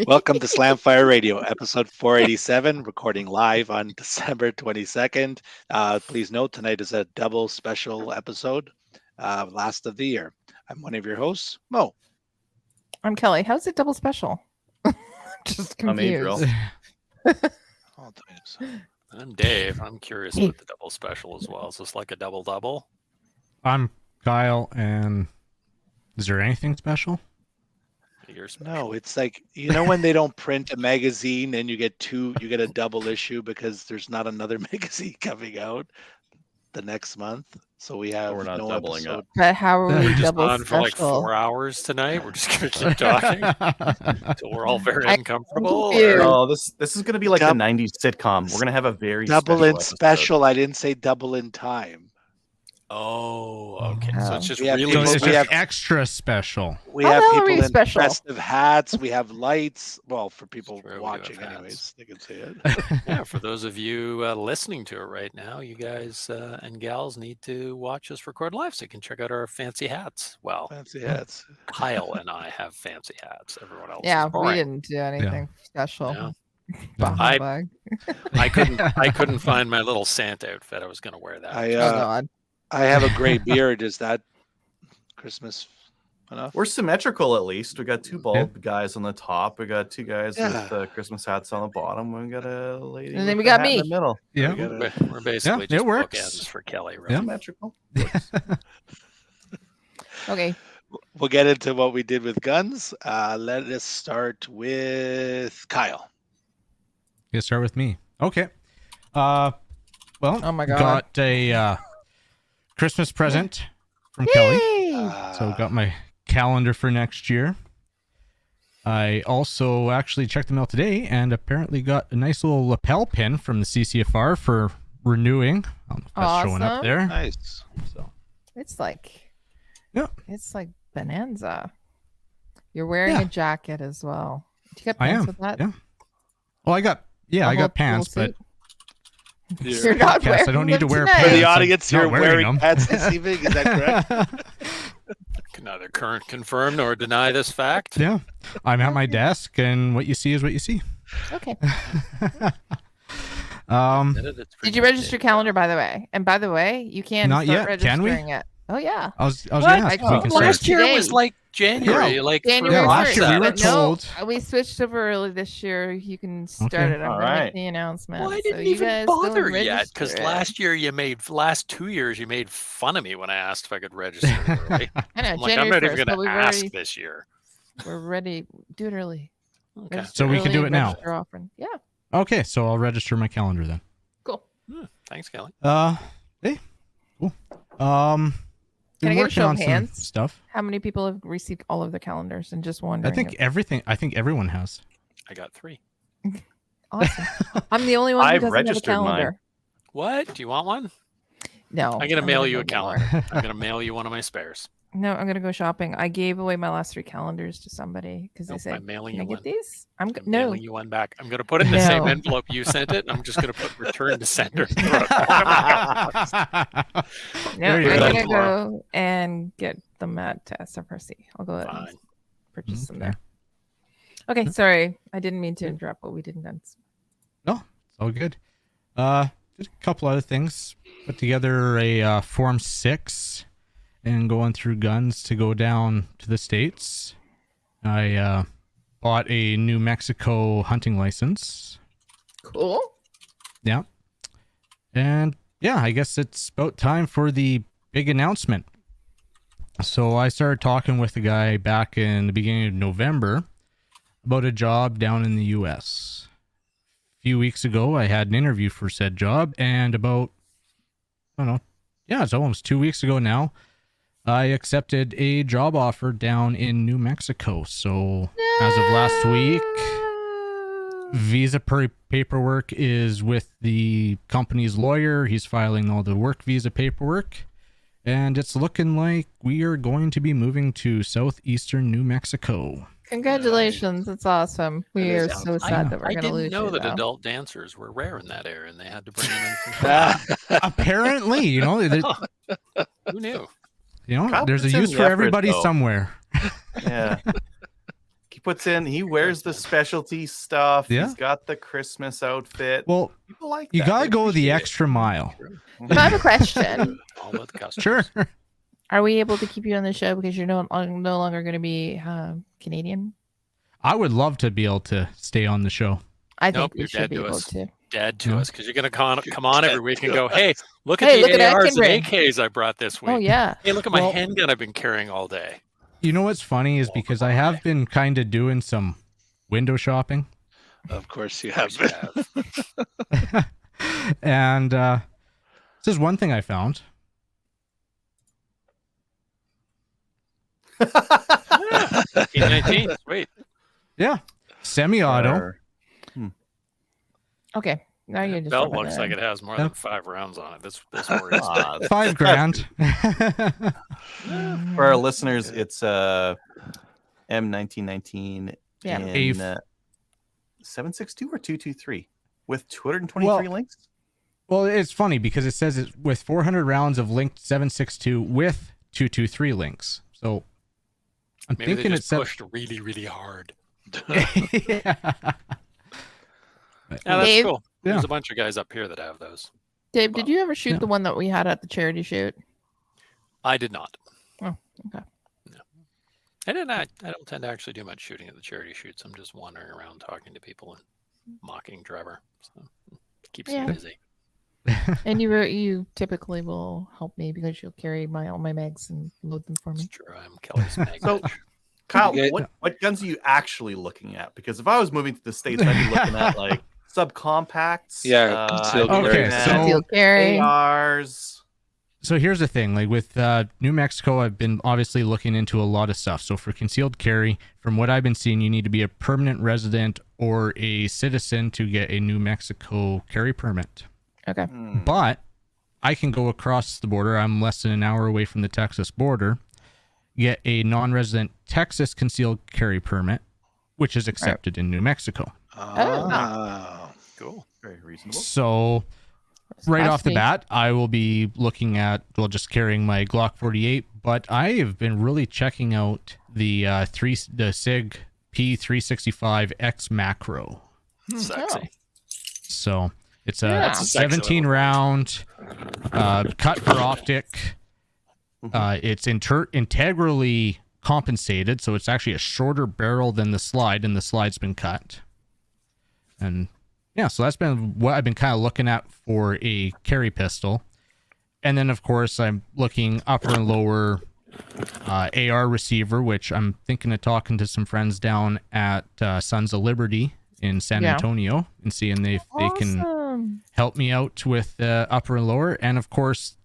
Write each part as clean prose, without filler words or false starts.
Welcome to Slamfire Radio, episode 487, recording live on December 22nd. Please note tonight is a double special episode, last of the year. I'm one of your hosts, Mo. I'm Kelly. How's it double special? Just I'm confused. Adriel. I'm Dave. I'm curious about the double special as well. Is this like a double-double? I'm Kyle, and is there anything special? You're special. No, it's like, you know when they don't print a magazine and you get a double issue because there's not another magazine coming out the next month. So we have We're not no doubling episode. up. But how are we We're just double on for like special? 4 hours tonight. We're just going to keep talking until we're all very uncomfortable. confused. or- Oh, this is gonna be like Dub- the '90s sitcom. We're gonna have a very Double in episode. special. I didn't say double in time. Oh, okay. So it's just We have really people- So it's we just have- extra special. We How have the hell are people we in special? festive hats. We have lights. Well, for people True, we do watching, have anyways, hats. they can see it. Yeah, for those of you listening to it right now, you guys and gals need to watch us record live so you can check out our fancy hats. Well, Fancy hats. Kyle and I have fancy hats. Everyone else Yeah, is we boring. didn't do anything special. Yeah. Bah I- humbug. I couldn't find my little Santa outfit. I was going to wear that. I Oh God. I have a gray beard. Is that Christmas enough? We're symmetrical at least. We got two bald guys on the top. We got two guys Yeah. with Christmas hats on the bottom. We got a lady. And then with we a got hat in me. the middle. Yeah. We're basically it just works. bookends for Kelly, right? Yeah. Symmetrical. Okay. We'll get into what we did with guns. Let us start with Kyle. You start with me. Okay. Well, Oh my God. got a Christmas present from Kelly. Yay! So got my calendar for next year. I also actually checked the mail today and apparently got a nice little lapel pin from the CCFR for renewing. I don't know if that's showing up Awesome. there. Nice. So It's like, Yeah. it's like bonanza. You're wearing Yeah. a jacket as well. Do you get I pants am. with that? Yeah. Well, I got A I whole got pants, little but suit? You're not podcast, wearing I don't need to them wear tonight. For the pants. I'm audience, not you're wearing them. hats this evening. Is that correct? Can neither confirm nor deny this fact. Yeah. I'm at my desk, and what you see is what you see. Okay. Did you register your calendar, by the way? And by the way, you can Not start yet. Can we? registering it. Oh yeah. I was What? gonna ask if we Oh, can last start. Last year Today. was like January. Yeah. Like January Yeah, last year we 1st, were but no, told. we switched over early this year. You can start Okay. it. I'm All gonna right. make the announcement. Well, I So didn't you even guys go and bother yet because register it. last 2 years you made fun of me when I asked if I could register early. I know I'm like, I'm January not 1st, even but going we've to ask already this year. we're ready. Do it early. Okay. Register So we can early do and it now. register often. Yeah. Okay, so I'll register my calendar then. Cool. Thanks, Kelly. Hey, cool. Can I been get a working show of on some hands? stuff. How many people have received all of their calendars and just I wondering? think everyone has. I got 3. Awesome. I'm the only one who I've doesn't have a registered mine. calendar. What? Do you want one? No. I'm going to mail gonna you go a get one. calendar. I'm going to mail you one of my spares. No, I'm gonna go shopping. I gave away my last 3 calendars to somebody because Nope, they said, I'm mailing "Can I you get one. these?" I'm I'm no. mailing you one back. I'm going to put it in the same No. envelope you sent it. I'm just going to put return to sender. No, There you I'm go. gonna go and get them at SFRC. I'll go ahead and Fine. purchase them Okay. there. Okay, sorry. I didn't mean to interrupt, but we didn't dance. No, it's all good. Did a couple other things. Put together a Form 6 and going through guns to go down to the States. I bought a New Mexico hunting license. Cool. Yeah. And yeah, I guess it's about time for the big announcement. So I started talking with a guy back in the beginning of November about a job down in the US. A few weeks ago, I had an interview for said job, and about, I don't know, yeah, it's almost 2 weeks ago now, I accepted a job offer down in New Mexico. So as of last week, visa paperwork is with the company's lawyer. He's filing all the work visa paperwork. And it's looking like we are going to be moving to southeastern New Mexico. Congratulations. That's awesome. We That are is so sad that we're I going to lose didn't know you, that though. adult dancers were rare in that area, and they had to bring them in from Apparently, you know, Who knew? there's a Competence in use the for effort, everybody though. somewhere. Yeah. he puts in. He wears the specialty stuff. Yeah. He's got the Christmas outfit. Well, People like you that. gotta They go the appreciate it. extra mile. So I have a question. All about the customers. Sure. Are we able to keep you on the show because you're no longer going to be Canadian? I would love to be able to stay on the show. I Nope, think we you're should dead be to able us. to. Dead to Yeah. us because you're going to come on every week and go, Dead hey, look at Hey, the look at ARs and Atkinbrin. AKs I brought this week. Oh yeah. Hey, look at my Well- handgun I've been carrying all day. You know what's funny is because I have been kind of doing some window shopping. Of course you Of have. course you have. And this is one thing I found. 19, sweet. Yeah. Semi-auto. Or- Okay. Now you're just Belt over looks there. like it has more Yeah. than 5 rounds on it. This worries me. Ah, $5,000. For our listeners, it's M1919 Yeah. in A- 762 or 223 with 223 Well- links. Well, it's funny because it says it's with 400 rounds of linked 762 with 223 links. So I'm Maybe thinking they it's just pushed really, really hard. yeah. Yeah, that's Dave? cool. Yeah. There's a bunch of guys up here that have those. Dave, did you ever shoot Yeah. the one that we had at the charity shoot? I did not. Oh, okay. No. I don't tend to actually do much shooting at the charity shoots. I'm just wandering around talking to people and mocking Trevor. So keeps Yeah. me busy. And you typically will help me because you'll carry all my mags and load them for It's me. true. I'm Kelly's mag So- bitch. Kyle, Okay. what guns are you actually looking at? Because if I was moving to the States, I'd be looking at like subcompacts. Yeah, concealed I'd be carry. looking So- at Concealed carry. ARs. So here's the thing, like with New Mexico, I've been obviously looking into a lot of stuff. So for concealed carry, from what I've been seeing, you need to be a permanent resident or a citizen to get a New Mexico carry permit. Okay. Hmm. But I can go across the border. I'm less than an hour away from the Texas border, get a non-resident Texas concealed carry permit, which is accepted in New Mexico. Oh. Cool. Very reasonable. So right That's off the neat. bat, I will be looking at, well, just carrying my Glock 48, but I have been really checking out the SIG P365 X macro. Sexy. So it's a Yeah. That's a sexy 17 little round cut for optic. It's integrally compensated, so it's actually a shorter barrel than the slide, and the slide's been cut. And yeah, so that's been what I've been kind of looking at for a carry pistol. And then, of course, I'm looking upper and lower AR receiver, which I'm thinking of talking to some friends down at Sons of Liberty in San Yeah. Antonio and seeing if they can Awesome. help me out with upper and lower. And of course,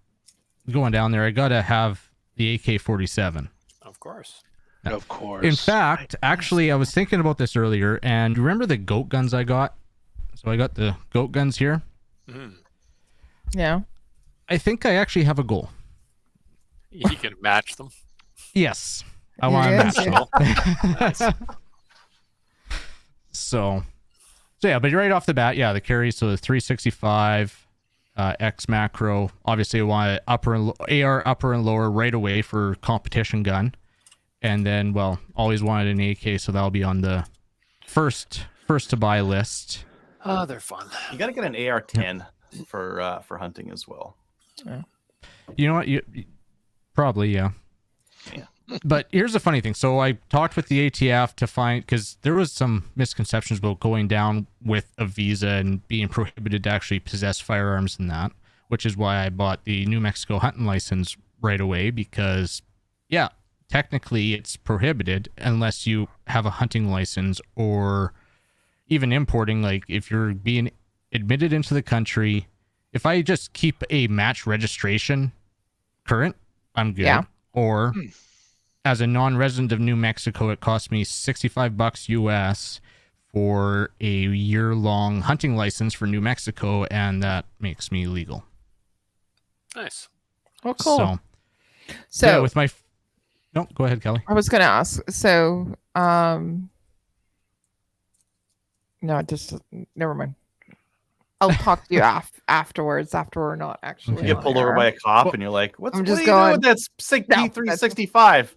going down there, I gotta have the AK-47. Of course. Of course. In fact, actually, I was thinking about this earlier, and remember the goat guns I got? So I got the goat guns here. Mhm. Yeah. I think I actually have a goal. You can match them. Yes, I You want to did? match them. Nice. So yeah, but right off the bat, yeah, the carry. So the 365 X macro. Obviously, I want AR upper and lower right away for competition gun, and then always wanted an AK, so that'll be on the first to buy list. Oh, they're fun. You got to get an AR-10 for hunting as well. You know what? You probably, yeah. Yeah. But here's the funny thing. So I talked with the ATF to find, because there was some misconceptions about going down with a visa and being prohibited to actually possess firearms and that, which is why I bought the New Mexico hunting license right away, because, yeah, technically it's prohibited unless you have a hunting license or even importing. Like if you're being admitted into the country, if I just keep a match registration current, I'm good. Yeah. Or as a non-resident of New Mexico, it cost me $65 US for a year-long hunting license for New Mexico, and that makes me legal. Nice. Oh, cool. So So yeah, with my no, go ahead, Kelly. I was gonna ask. So, no, just never mind. I'll talk to you afterwards. After we're not actually. Okay. You get on pulled over air. by a cop, Well, and you're like, I'm what just are you doing going- with that SIG No, P365?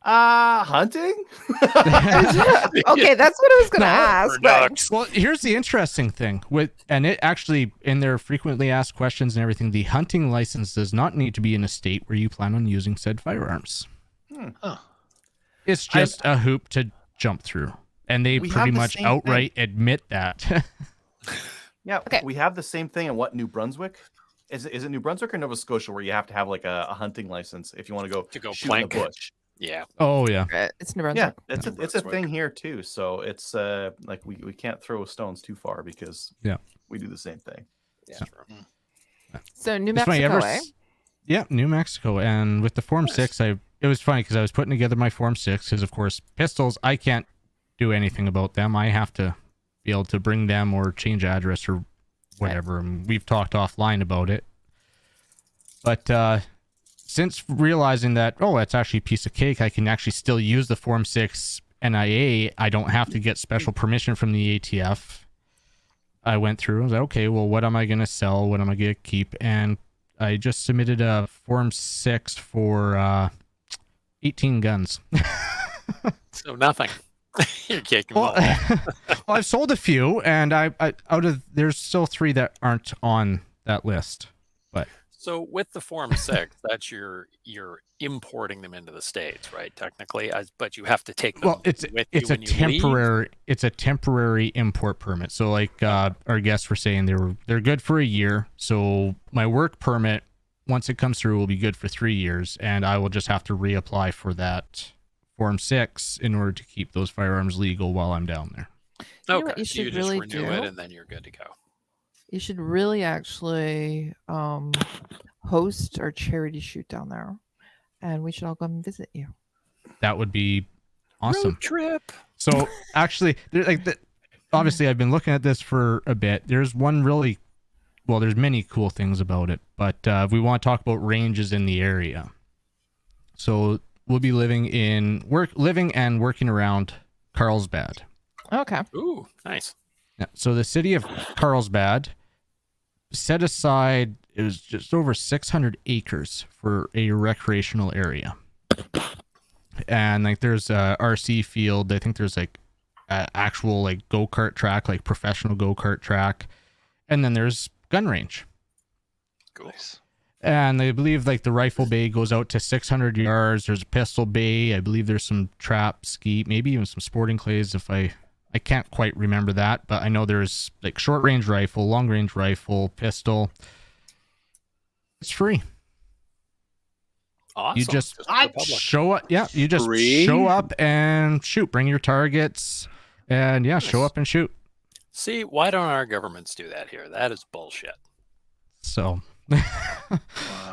Hunting? Okay, that's what I was gonna No, ask. or But ducks. Well, here's the interesting thing and it actually in their frequently asked questions and everything, the hunting license does not need to be in a state where you plan on using said firearms. Huh. It's just a hoop to jump through, and they We pretty have the much same outright admit that. Yeah, Okay. we have the same thing in New Brunswick? Is it New Brunswick or Nova Scotia where you have to have like a hunting license if you want to go shoot plank. in the bush? Yeah. Oh yeah, it's New Yeah, Brunswick. it's a thing here too. So it's like we can't throw stones too far because we do the same thing. Yeah. So New It's funny, Mexico, eh? Yeah, New Mexico, and with the Form 6, it was funny because I was putting together my Form 6 because of course pistols I can't do anything about them. I have to be able to bring them or change address or whatever. And we've talked offline about it. But since realizing that, it's actually a piece of cake, I can actually still use the Form 6 NIA. I don't have to get special permission from the ATF. I went through, I was like, okay, well, what am I going to sell? What am I going to keep? And I just submitted a Form 6 for 18 guns. So nothing. You're kicking Well, ball. well, I've sold a few, and there's still 3 that aren't on that list. But So with the Form 6, that's you're importing them into the States, right? Technically, but you have to take them it's with it's you a when you leave. it's a temporary import permit. So like our guests were saying, they're good for a year. So my work permit, once it comes through, will be good for 3 years, and I will just have to reapply for that Form 6 in order to keep those firearms legal while I'm down there. You know Okay, what you so you should just really renew do? it, and then you're good to go. You should really actually host our charity shoot down there, and we should all go and visit you. That would be awesome. Road trip. So actually, obviously, I've been looking at this for a bit. There's there's many cool things about it, but we want to talk about ranges in the area. So we'll be living and working around Carlsbad. Okay. Ooh, nice. Yeah, so the city of Carlsbad set aside, it was just over 600 acres for a recreational area. And like there's a RC field. I think there's like an actual like go-kart track, like professional go-kart track. And then there's gun range. Cool. Nice. And I believe like the rifle bay goes out to 600 yards. There's a pistol bay. I believe there's some trap, skeet, maybe even some sporting clays. If I can't quite remember that, but I know there's like short range rifle, long range rifle, pistol. It's free. Awesome. You just for the public. show up. Yeah, you just Free? show up and shoot. Bring your targets, and show up and shoot. See, why don't our governments do that here? That is bullshit. So,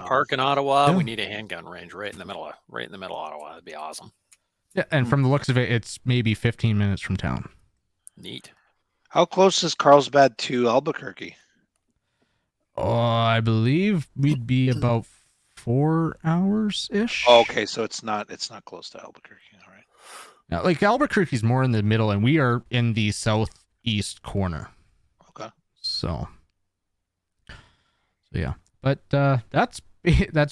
Park in Ottawa, Yeah. we need a handgun range right in the middle of Ottawa. That'd be awesome. yeah, and from the looks of it, it's maybe 15 minutes from town. Neat. How close is Carlsbad to Albuquerque? Oh, I believe we'd be about 4 hours ish. Oh, okay, so it's not close to Albuquerque. All right. Now, like Albuquerque's more in the middle, and we are in the southeast corner. Okay. So yeah, but that's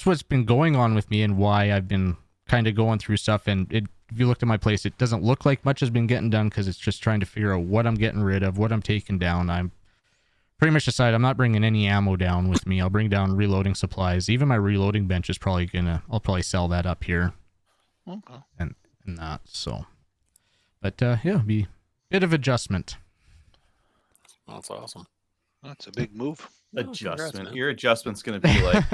what's been going on with me and why I've been kind of going through stuff. And if you looked at my place, it doesn't look like much has been getting done because it's just trying to figure out what I'm getting rid of, what I'm taking down. I'm pretty much decided I'm not bringing any ammo down with me. I'll bring down reloading supplies. Even my reloading bench is I'll probably sell that up here Okay. and that. So, but it'll be a bit of adjustment. That's awesome. That's a big move. Oh, congrats, Adjustment. man. Your adjustment's going to be like,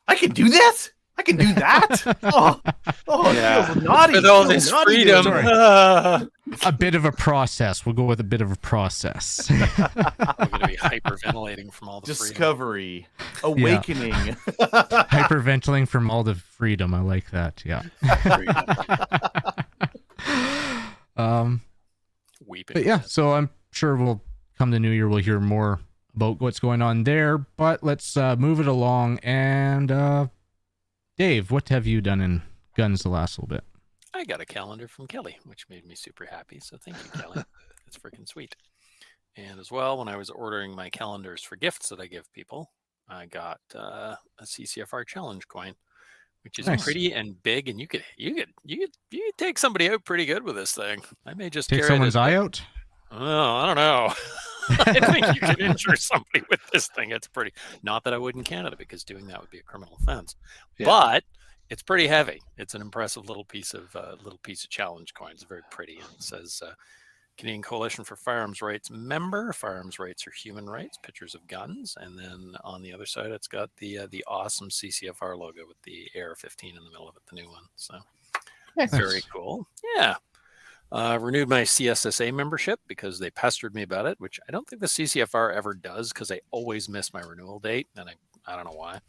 I can do that? I can do that? Yeah. It feels naughty. With all It feels this naughty freedom. doing Sorry. it. A bit of a process. We'll go with a bit of a process. We're going to be hyperventilating from all the freedom. Discovery. Awakening. Hyperventilating from all the freedom. I like that. Yeah. Weeping. But yeah, so I'm sure we'll come the new year. We'll hear more about what's going on there. But let's move it along. And Dave, what have you done in guns the last little bit? I got a calendar from Kelly, which made me super happy. So thank you, Kelly. That's freaking sweet. And as well, when I was ordering my calendars for gifts that I give people, I got a CCFR challenge coin, which is Nice. pretty and big, and you could take somebody out pretty good with this thing. I may just Take carry someone's it as eye out. Oh, I don't know. I think you could injure somebody with this thing. It's pretty. Not that I would in Canada, because doing that would be a criminal offense. Yeah. But it's pretty heavy. It's an impressive little piece of challenge coin. It's very pretty, and it says Canadian Coalition for Firearms Rights member. Firearms rights are human rights. Pictures of guns, and then on the other side, it's got the awesome CCFR logo with the AR-15 in the middle of it, the new one. So very cool. Yeah. Renewed my CSSA membership because they pestered me about it, which I don't think the CCFR ever does, because I always miss my renewal date, and I don't know why.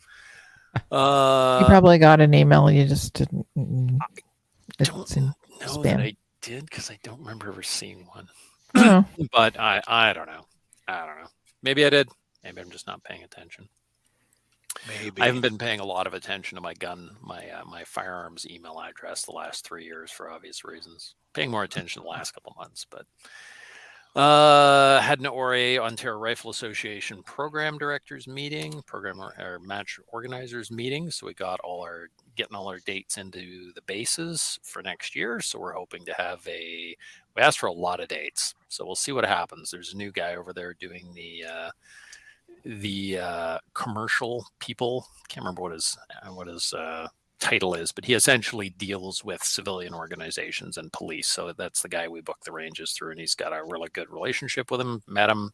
You probably got an email. You just didn't. Don't know spam. that I did, because I don't remember ever seeing one. Oh. But I don't know. I don't know. Maybe I did. Maybe I'm just not paying attention. Maybe. I haven't been paying a lot of attention to my my firearms email address the last 3 years for obvious reasons. Paying more attention the last couple months, but had an ORA Ontario Rifle Association program directors meeting, program or match organizers meeting. So we got getting all our dates into the bases for next year. So we're hoping to have we asked for a lot of dates. So we'll see what happens. There's a new guy over there doing the commercial people. Can't remember what his title is, but he essentially deals with civilian organizations and police. So that's the guy we book the ranges through, and he's got a really good relationship with him. Met him,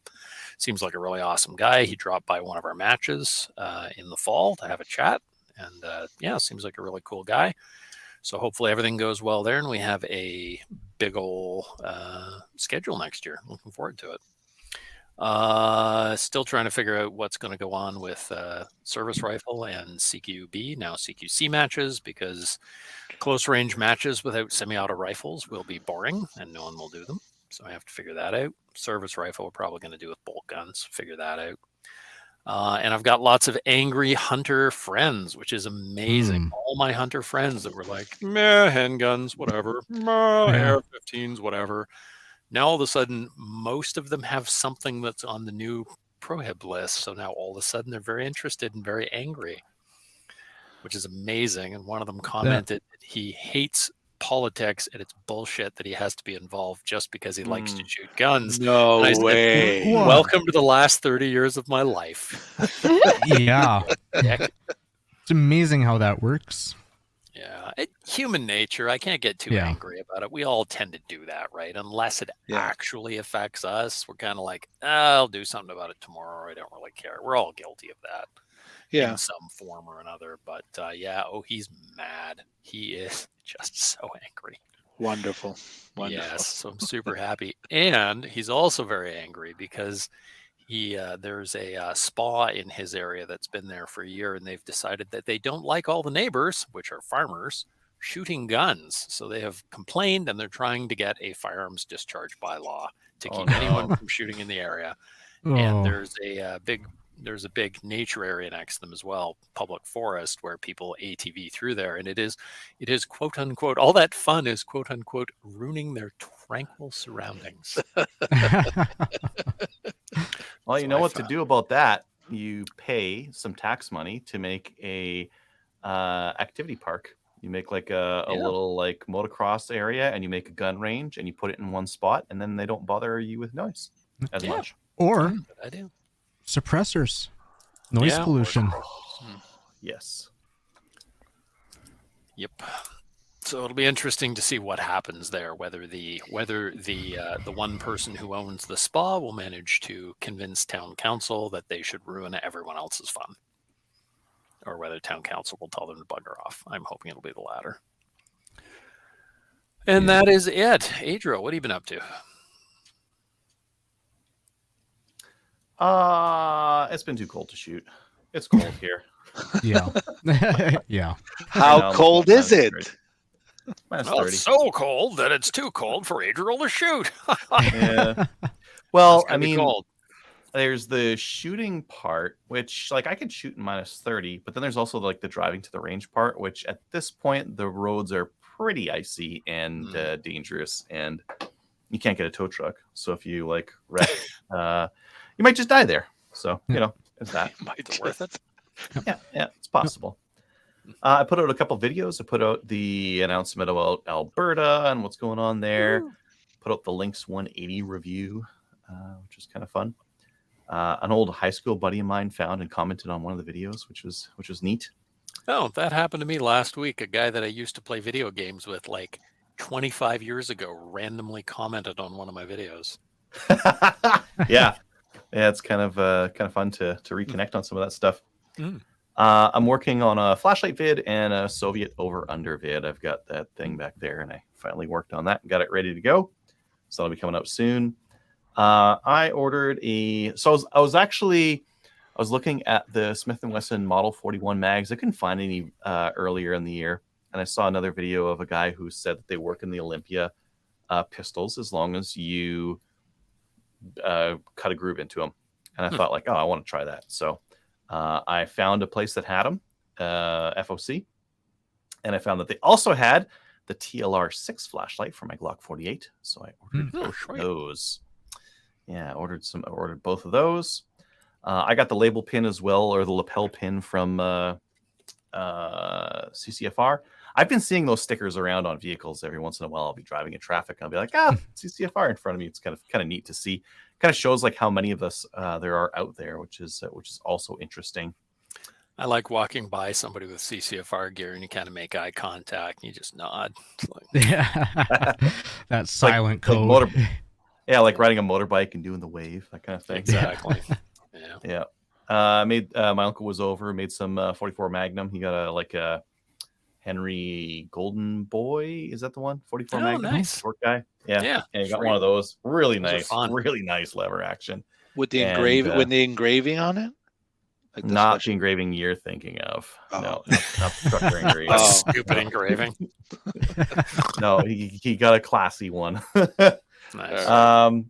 seems like a really awesome guy. He dropped by one of our matches in the fall to have a chat, and seems like a really cool guy. So hopefully everything goes well there, and we have a big ol' schedule next year. Looking forward to it. Still trying to figure out what's going to go on with service rifle and CQB, now CQC matches, because close range matches without semi-auto rifles will be boring and no one will do them. So I have to figure that out. Service rifle we're probably going to do with bolt guns, figure that out. And I've got lots of angry hunter friends, which is amazing. All my hunter friends that were like, meh, handguns, whatever, meh, AR-15s, whatever. Now, all of a sudden, most of them have something that's on the new prohib list. So now all of a sudden they're very interested and very angry, which is amazing. And one of them commented that he hates politics and it's bullshit that he has to be involved just because he likes to shoot guns. No and I said, way. welcome to the last 30 years of my life. Yeah. It's amazing how that works. Yeah, human nature. I can't get too angry about it. We all tend to do that, right? Unless it actually affects us. We're kind of like, I'll do something about it tomorrow. I don't really care. We're all guilty of that in some form or another. But he's mad. He is just so angry. Wonderful. Yes, so I'm super happy. And he's also very angry because there's a spa in his area that's been there for a year, and they've decided that they don't like all the neighbors, which are farmers, shooting guns. So they have complained, and they're trying to get a firearms discharge bylaw to keep anyone from shooting in the area. And there's a big nature area next to them as well, public forest, where people ATV through there, and it is quote unquote, all that fun is quote unquote ruining their tranquil surroundings. Well, you know what to do about that. You pay some tax money to make a activity park. You make like a little like motocross area, and you make a gun range, and you put it in one spot, and then they don't bother you with noise as much. Or I do. Suppressors, noise pollution. Yes. Yep. So it'll be interesting to see what happens there. Whether the one person who owns the spa will manage to convince town council that they should ruin everyone else's fun, or whether town council will tell them to bugger off. I'm hoping it'll be the latter. And that is it. Adriel, what have you been up to? It's been too cold to shoot. It's cold here. Yeah. Yeah. How cold is it? -30. It's so cold that it's too cold for Adriel to shoot. Yeah. Well, I mean, cold. There's the shooting part, which like I could shoot in -30, but then there's also like the driving to the range part, which at this point the roads are pretty icy and dangerous, and you can't get a tow truck. So if you like wreck, you might just die there. So you know, it's that. Might be worth it. Yeah, it's possible. I put out a couple videos. I put out the announcement about Alberta and what's going on there. Put out the Lynx 180 review, which was kind of fun. An old high school buddy of mine found and commented on one of the videos, which was neat. Oh, that happened to me last week. A guy that I used to play video games with like 25 years ago randomly commented on one of my videos. yeah, it's kind of fun to reconnect on some of that stuff. Mm. I'm working on a flashlight vid and a Soviet over/under vid. I've got that thing back there, and I finally worked on that and got it ready to go. So that'll be coming out soon. I ordered So I was looking at the Smith & Wesson Model 41 mags. I couldn't find any earlier in the year, and I saw another video of a guy who said that they work in the Olympia pistols as long as you cut a groove into them. And I thought, like, oh, I want to try that. So I found a place that had them, FOC, and I found that they also had the TLR6 flashlight for my Glock 48. So I ordered both of those. Yeah, I ordered both of those. I got the label pin as well, or the lapel pin from CCFR. I've been seeing those stickers around on vehicles every once in a while. I'll be driving in traffic and I'll be like, CCFR in front of me. It's kind of neat to see. Kind of shows like how many of us there are out there, which is also interesting. I like walking by somebody with CCFR gear and you kind of make eye contact and you just nod. Yeah, that silent code. Like riding a motorbike and doing the wave, that kind of thing. Exactly. Yeah. My uncle was over, made some 44 Magnum. He got a Henry Golden Boy. Is that the one? 44 Magnum. Nice. Short guy. Yeah. And he got one of those. Really nice lever action. With the engraving on it? Like not the engraving you're thinking of. Oh. No, not the trucker engraving. Stupid engraving. No, he got a classy one. Nice.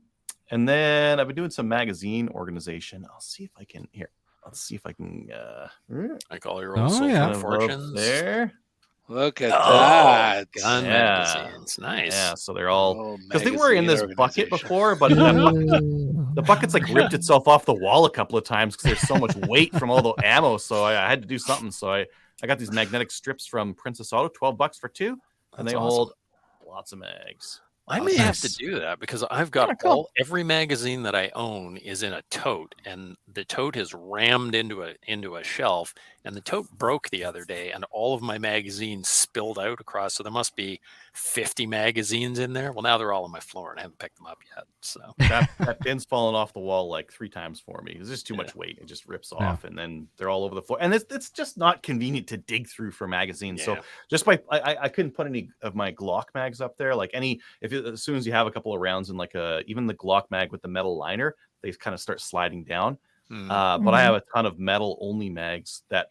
And then I've been doing some magazine organization. I'll see if I can here. Let's see if I can like all your old Soul Fortunes there. Look at that. Gun magazines. Nice. Yeah, so they're all because they were in this bucket before, but the bucket's like ripped itself off the wall a couple of times because there's so much weight from all the ammo. So I had to do something. So I got these magnetic strips from Princess Auto, $12 for 2, and they hold lots of mags. I may have to do that because I've got every magazine that I own is in a tote, and the tote is rammed into a shelf, and the tote broke the other day, and all of my magazines spilled out across. So there must be 50 magazines in there. Well, now they're all on my floor, and I haven't picked them up yet. So that pin's fallen off the wall like 3 times for me. It's just too much weight; it just rips off, and then they're all over the floor. And it's just not convenient to dig through for magazines. Yeah. So just I couldn't put any of my Glock mags up there. Like as soon as you have a couple of rounds in even the Glock mag with the metal liner, they kind of start sliding down. But I have a ton of metal only mags that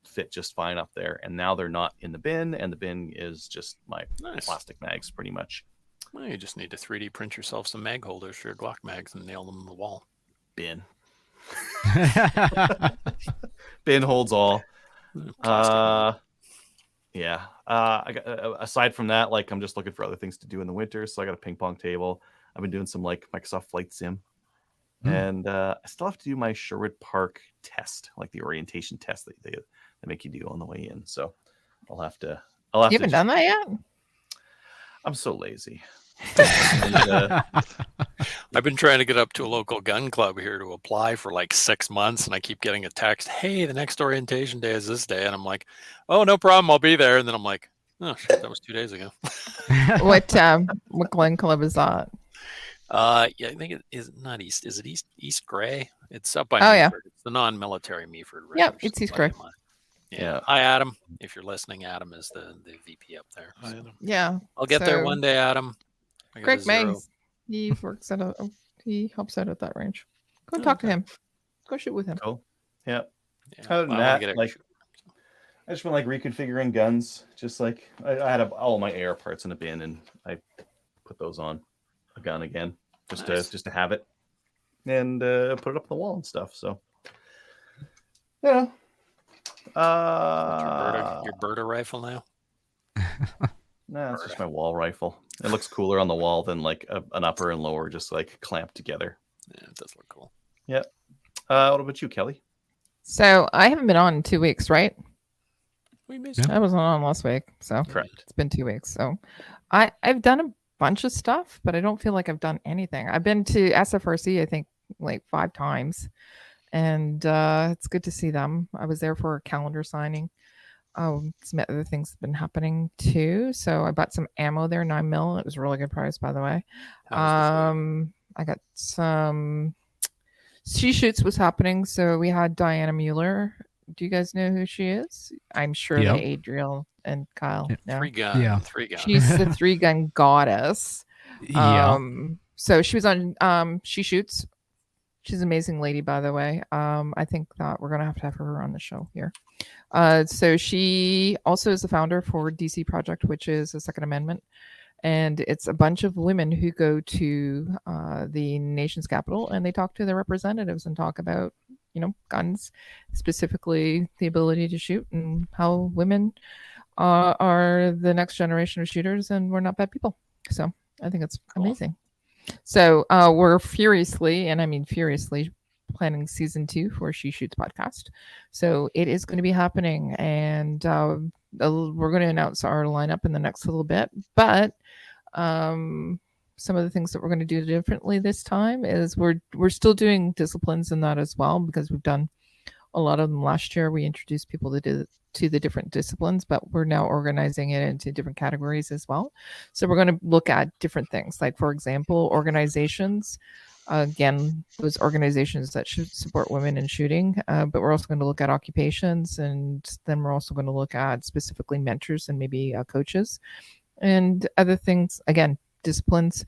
fit just fine up there, and now they're not in the bin, and the bin is just my plastic mags pretty much. Well, you just need to 3D print yourself some mag holders for your Glock mags and nail them on the wall. Bin. Bin holds all. Yeah. I got, aside from that, like I'm just looking for other things to do in the winter. So I got a ping pong table. I've been doing some like Microsoft Flight Sim, and I still have to do my Sherwood Park test, like the orientation test that they make you do on the way in. So I'll have to. You haven't done that yet? I'm so lazy. I've been trying to get up to a local gun club here to apply for like 6 months, and I keep getting a text, hey, the next orientation day is this day, and I'm like, oh, no problem, I'll be there. And then I'm like, oh shit, that was 2 days ago. What gun club is that? I think it is not East. Is it East Gray? It's up by Meaford. It's the non-military Meaford. Yep, it's East Gray. Yeah. Hi, Adam. If you're listening, Adam is the VP up there. So. Yeah. I'll get there one day, Adam. Greg Meggs. He works he helps out at that range. Go talk to him. Go shoot with him. Cool. Yeah. Other than that, I just been like reconfiguring guns. Just like I had all my AR parts in a bin, and I put those on a gun again, just to have it, and put it up on the wall and stuff. So yeah. Your Berta rifle now? Nah, it's just my wall rifle. It looks cooler on the wall than like an upper and lower just like clamped together. Yeah, it does look cool. Yeah. What about you, Kelly? So I haven't been on in 2 weeks, right? We missed Yeah. you. I wasn't on last week, so Correct. it's been 2 weeks. So I've done a bunch of stuff, but I don't feel like I've done anything. I've been to SFRC, I think, like 5 times, and it's good to see them. I was there for a calendar signing. Some other things have been happening too. So I bought some ammo there, 9mm. It was a really good price, by the way. How was the food? I got some She Shoots was happening. So we had Diana Mueller. Do you guys know who she is? I'm sure Yep. that Adriel and Kyle Yep. know. Three gun. Yeah. Three gun. She's the 3-gun goddess. Yeah. So she was on She Shoots. She's an amazing lady, by the way. I think that we're gonna have her on the show here. So she also is the founder for DC Project, which is a Second Amendment, and it's a bunch of women who go to the nation's capital and they talk to their representatives and talk about, guns, specifically the ability to shoot and how women are the next generation of shooters and we're not bad people. So I think it's Cool. amazing. So we're furiously, and I mean furiously, planning season 2 for She Shoots podcast. So it is going to be happening, and we're going to announce our lineup in the next little bit. But some of the things that we're going to do differently this time is we're still doing disciplines in that as well, because we've done a lot of them last year. We introduced people to the different disciplines, but we're now organizing it into different categories as well. So we're going to look at different things, like, for example, organizations. Again, those organizations that should support women in shooting, but we're also going to look at occupations, and then we're also going to look at specifically mentors and maybe coaches and other things. Again, disciplines,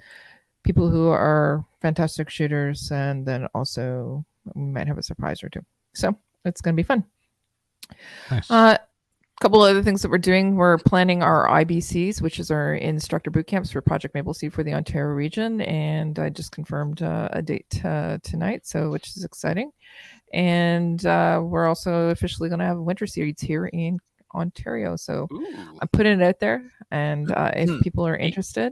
people who are fantastic shooters, and then also we might have a surprise or two. So it's going to be fun. Nice. A couple other things that we're doing. We're planning our IBCs, which is our instructor boot camps for Project Mapleseed for the Ontario region. And I just confirmed a date tonight, so which is exciting. And we're also officially going to have winter series here in Ontario. So Ooh. I'm putting it out there. And if people are interested,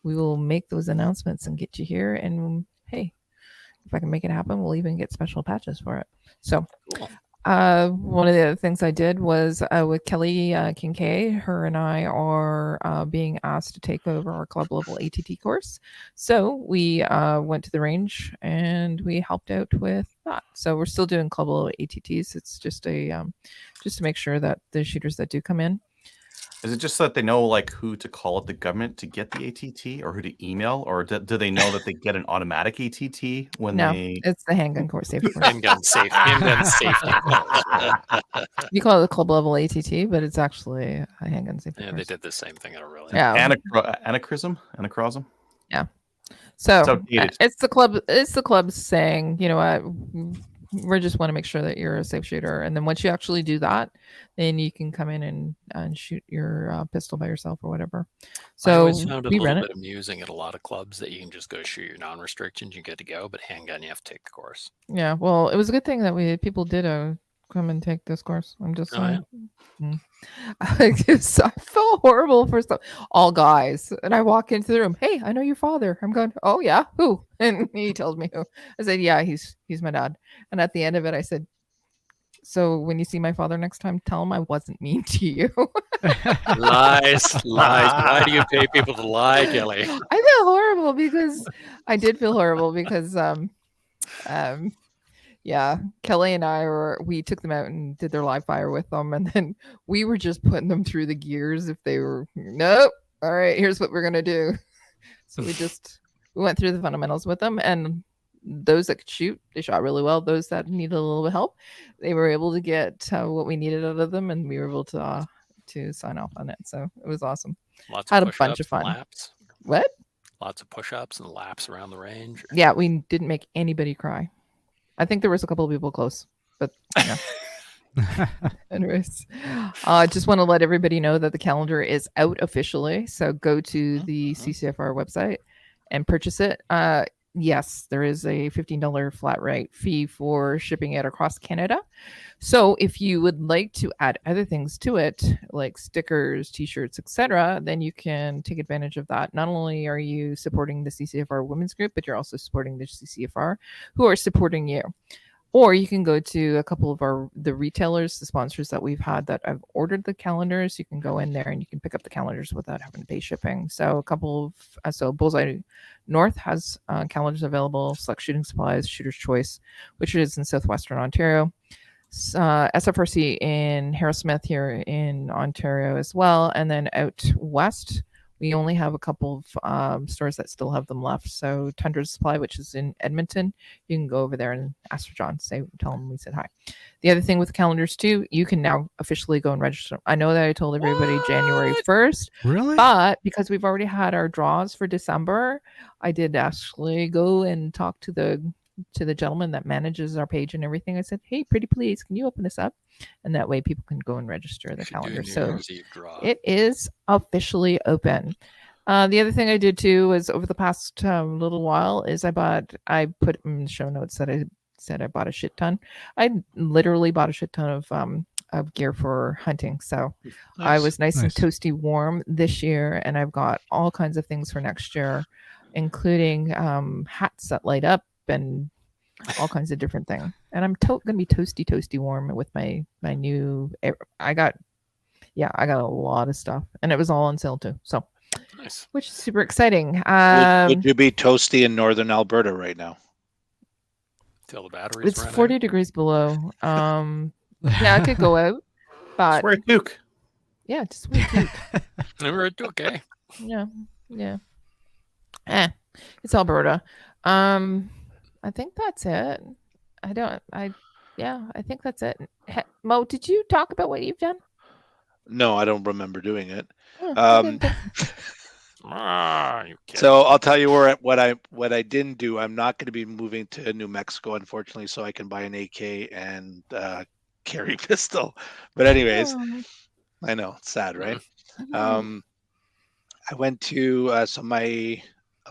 we will make those announcements and get you here. And hey, if I can make it happen, we'll even get special patches for it. So Cool. one of the other things I did was with Kelly Kincaid, her and I are being asked to take over our club level ATT course. So we went to the range and we helped out with that. So we're still doing club level ATTs. It's just just to make sure that the shooters that do come in. Is it just so that they know like who to call at the government to get the ATT, or who to email, or do they know that they get an automatic ATT when No, they? it's the handgun course, safety course. Handgun safety. Handgun safety. course, right? You call it a club level ATT, but it's actually a handgun safety Yeah, course. they did the same thing at a really. Yeah. Anachronism. So It's outdated. it's the club. It's the club saying, you know what, we just want to make sure that you're a safe shooter, and then once you actually do that, then you can come in and shoot your pistol by yourself or whatever. I So always found it a we little ran bit it. amusing at a lot of clubs that you can just go shoot your non-restrictions, you're good to go, but handgun you have to take the course. Yeah, well, it was a good thing that people did come and take this course. I'm just Oh, yeah? saying. I felt horrible for all guys, and I walk into the room. Hey, I know your father. I'm going. Oh yeah, who? And he tells me who. I said, yeah, he's my dad. And at the end of it, I said, so when you see my father next time, tell him I wasn't mean to you. Lies. Why do you pay people to lie, Kelly? I feel horrible because I did feel horrible because yeah, Kelly and we took them out and did their live fire with them, and then we were just putting them through the gears if they were nope. All right, here's what we're gonna do. So we went through the fundamentals with them, and those that could shoot, they shot really well. Those that needed a little bit of help, they were able to get what we needed out of them, and we were able to sign off on it. So it was awesome. Lots Had of a bunch of push-ups and fun. laps. What? Lots of push-ups and laps around the range. Yeah, we didn't make anybody cry. I think there was a couple of people close, but yeah. Anyways, I just want to let everybody know that the calendar is out officially. So go to the CCFR website and purchase it. Yes, there is a $15 flat rate fee for shipping it across Canada. So if you would like to add other things to it, like stickers, t-shirts, etc., then you can take advantage of that. Not only are you supporting the CCFR women's group, but you're also supporting the CCFR who are supporting you. Or you can go to a couple of the retailers, the sponsors that we've had that have ordered the calendars. You can go in there and you can pick up the calendars without having to pay shipping. So a couple of so Bullseye North has calendars available. Select Shooting Supplies, Shooter's Choice, which is in southwestern Ontario. SFRC in Harrismith here in Ontario as well, and then out west we only have a couple of stores that still have them left. So Tundra Supply, which is in Edmonton, you can go over there and ask for John. Tell him we said hi. The other thing with calendars too, you can now officially go and register. I know that I told everybody January 1st, Really? but because we've already had our draws for December, I did actually go and talk to the gentleman that manages our page and everything. I said, "Hey, pretty please, can you open this up?" And that way people can go and register the Should do a calendar. New So Year's Eve draw. it is officially open. The other thing I did too was over the past little while is I put in the show notes that I said I bought a shit ton. I literally bought a shit ton of gear for hunting. So I was nice and Nice. toasty warm this year, and I've got all kinds of things for next year, including hats that light up and all kinds of different things. And I'm going to be toasty warm with my new. I got a lot of stuff, and it was all on sale too. So, Nice. which is super exciting. Would you be toasty in northern Alberta right now? Till the batteries It's run 40 out. degrees below. Yeah, I could go out, but Swear Duke. yeah, just wait. We're okay. Yeah. It's Alberta. I think that's it. I think that's it. Mo, did you talk about what you've done? No, I don't remember doing it. I didn't think You kidding. So I'll tell you what I didn't do. I'm not going to be moving to New Mexico, unfortunately, so I can buy an AK and carry pistol. But anyways, Oh, I know it's sad, right? mhm. I went to so my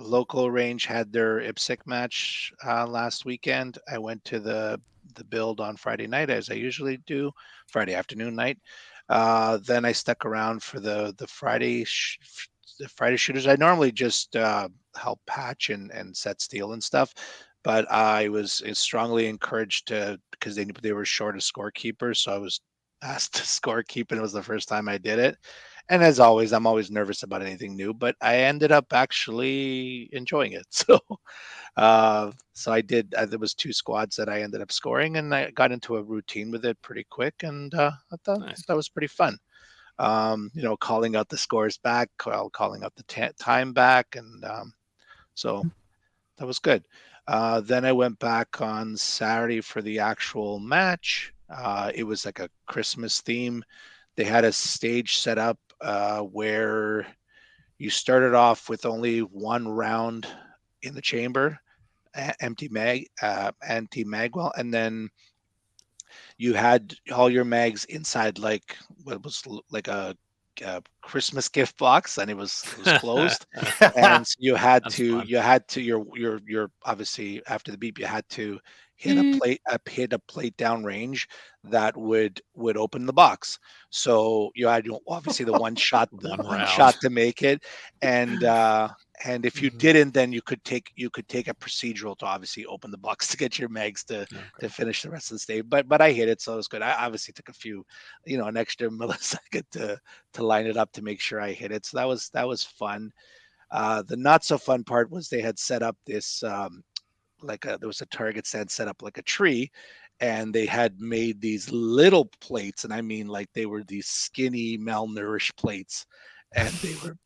local range had their IPSC match last weekend. I went to the build on Friday night as I usually do, Friday afternoon night. Then I stuck around for the Friday shooters. I normally just help patch and set steel and stuff, but I was strongly encouraged to because they were short a scorekeeper, so I was asked to scorekeep, and it was the first time I did it. And as always, I'm always nervous about anything new, but I ended up actually enjoying it. So I did. There was two squads that I ended up scoring, and I got into a routine with it pretty quick, and I thought Nice. that was pretty fun. Calling out the scores back, calling out the time back, and so that was good. Then I went back on Saturday for the actual match. It was like a Christmas theme. They had a stage set up where you started off with only one round in the chamber, empty magwell, and then you had all your mags inside like what was like a Christmas gift box, and it was closed. And so That's fun. you had to your obviously after the beep you had to Beep. hit a plate down range that would open the box. So you had obviously the One one round. shot to make it, and if you Mhm. didn't, then you could take a procedural to obviously open the box to get your mags to Okay. finish the rest of the stage. But I hit it, so it was good. I obviously took a few, an extra millisecond to line it up to make sure I hit it. So that was fun. The not so fun part was they had set up this there was a target stand set up like a tree, and they had made these little plates, and I mean like they were these skinny, malnourished plates, and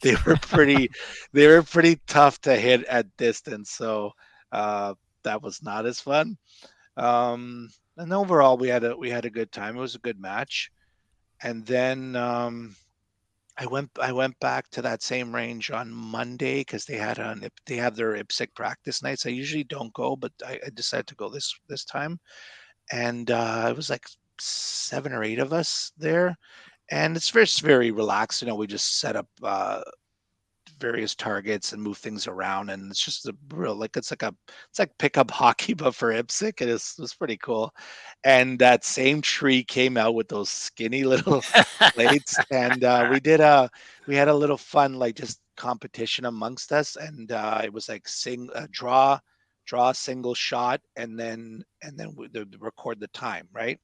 they were pretty tough to hit at distance. So that was not as fun. And overall, we had a good time. It was a good match, and then I went back to that same range on Monday because they have their IPSC practice nights. I usually don't go, but I decided to go this time, and it was like 7 or 8 of us there, and it's very relaxed. We just set up various targets and move things around, and it's just a real it's like pickup hockey but for IPSC. It was pretty cool. And that same tree came out with those skinny little plates, and we had a little fun like just competition amongst us, and it was like draw a single shot, and then record the time, right?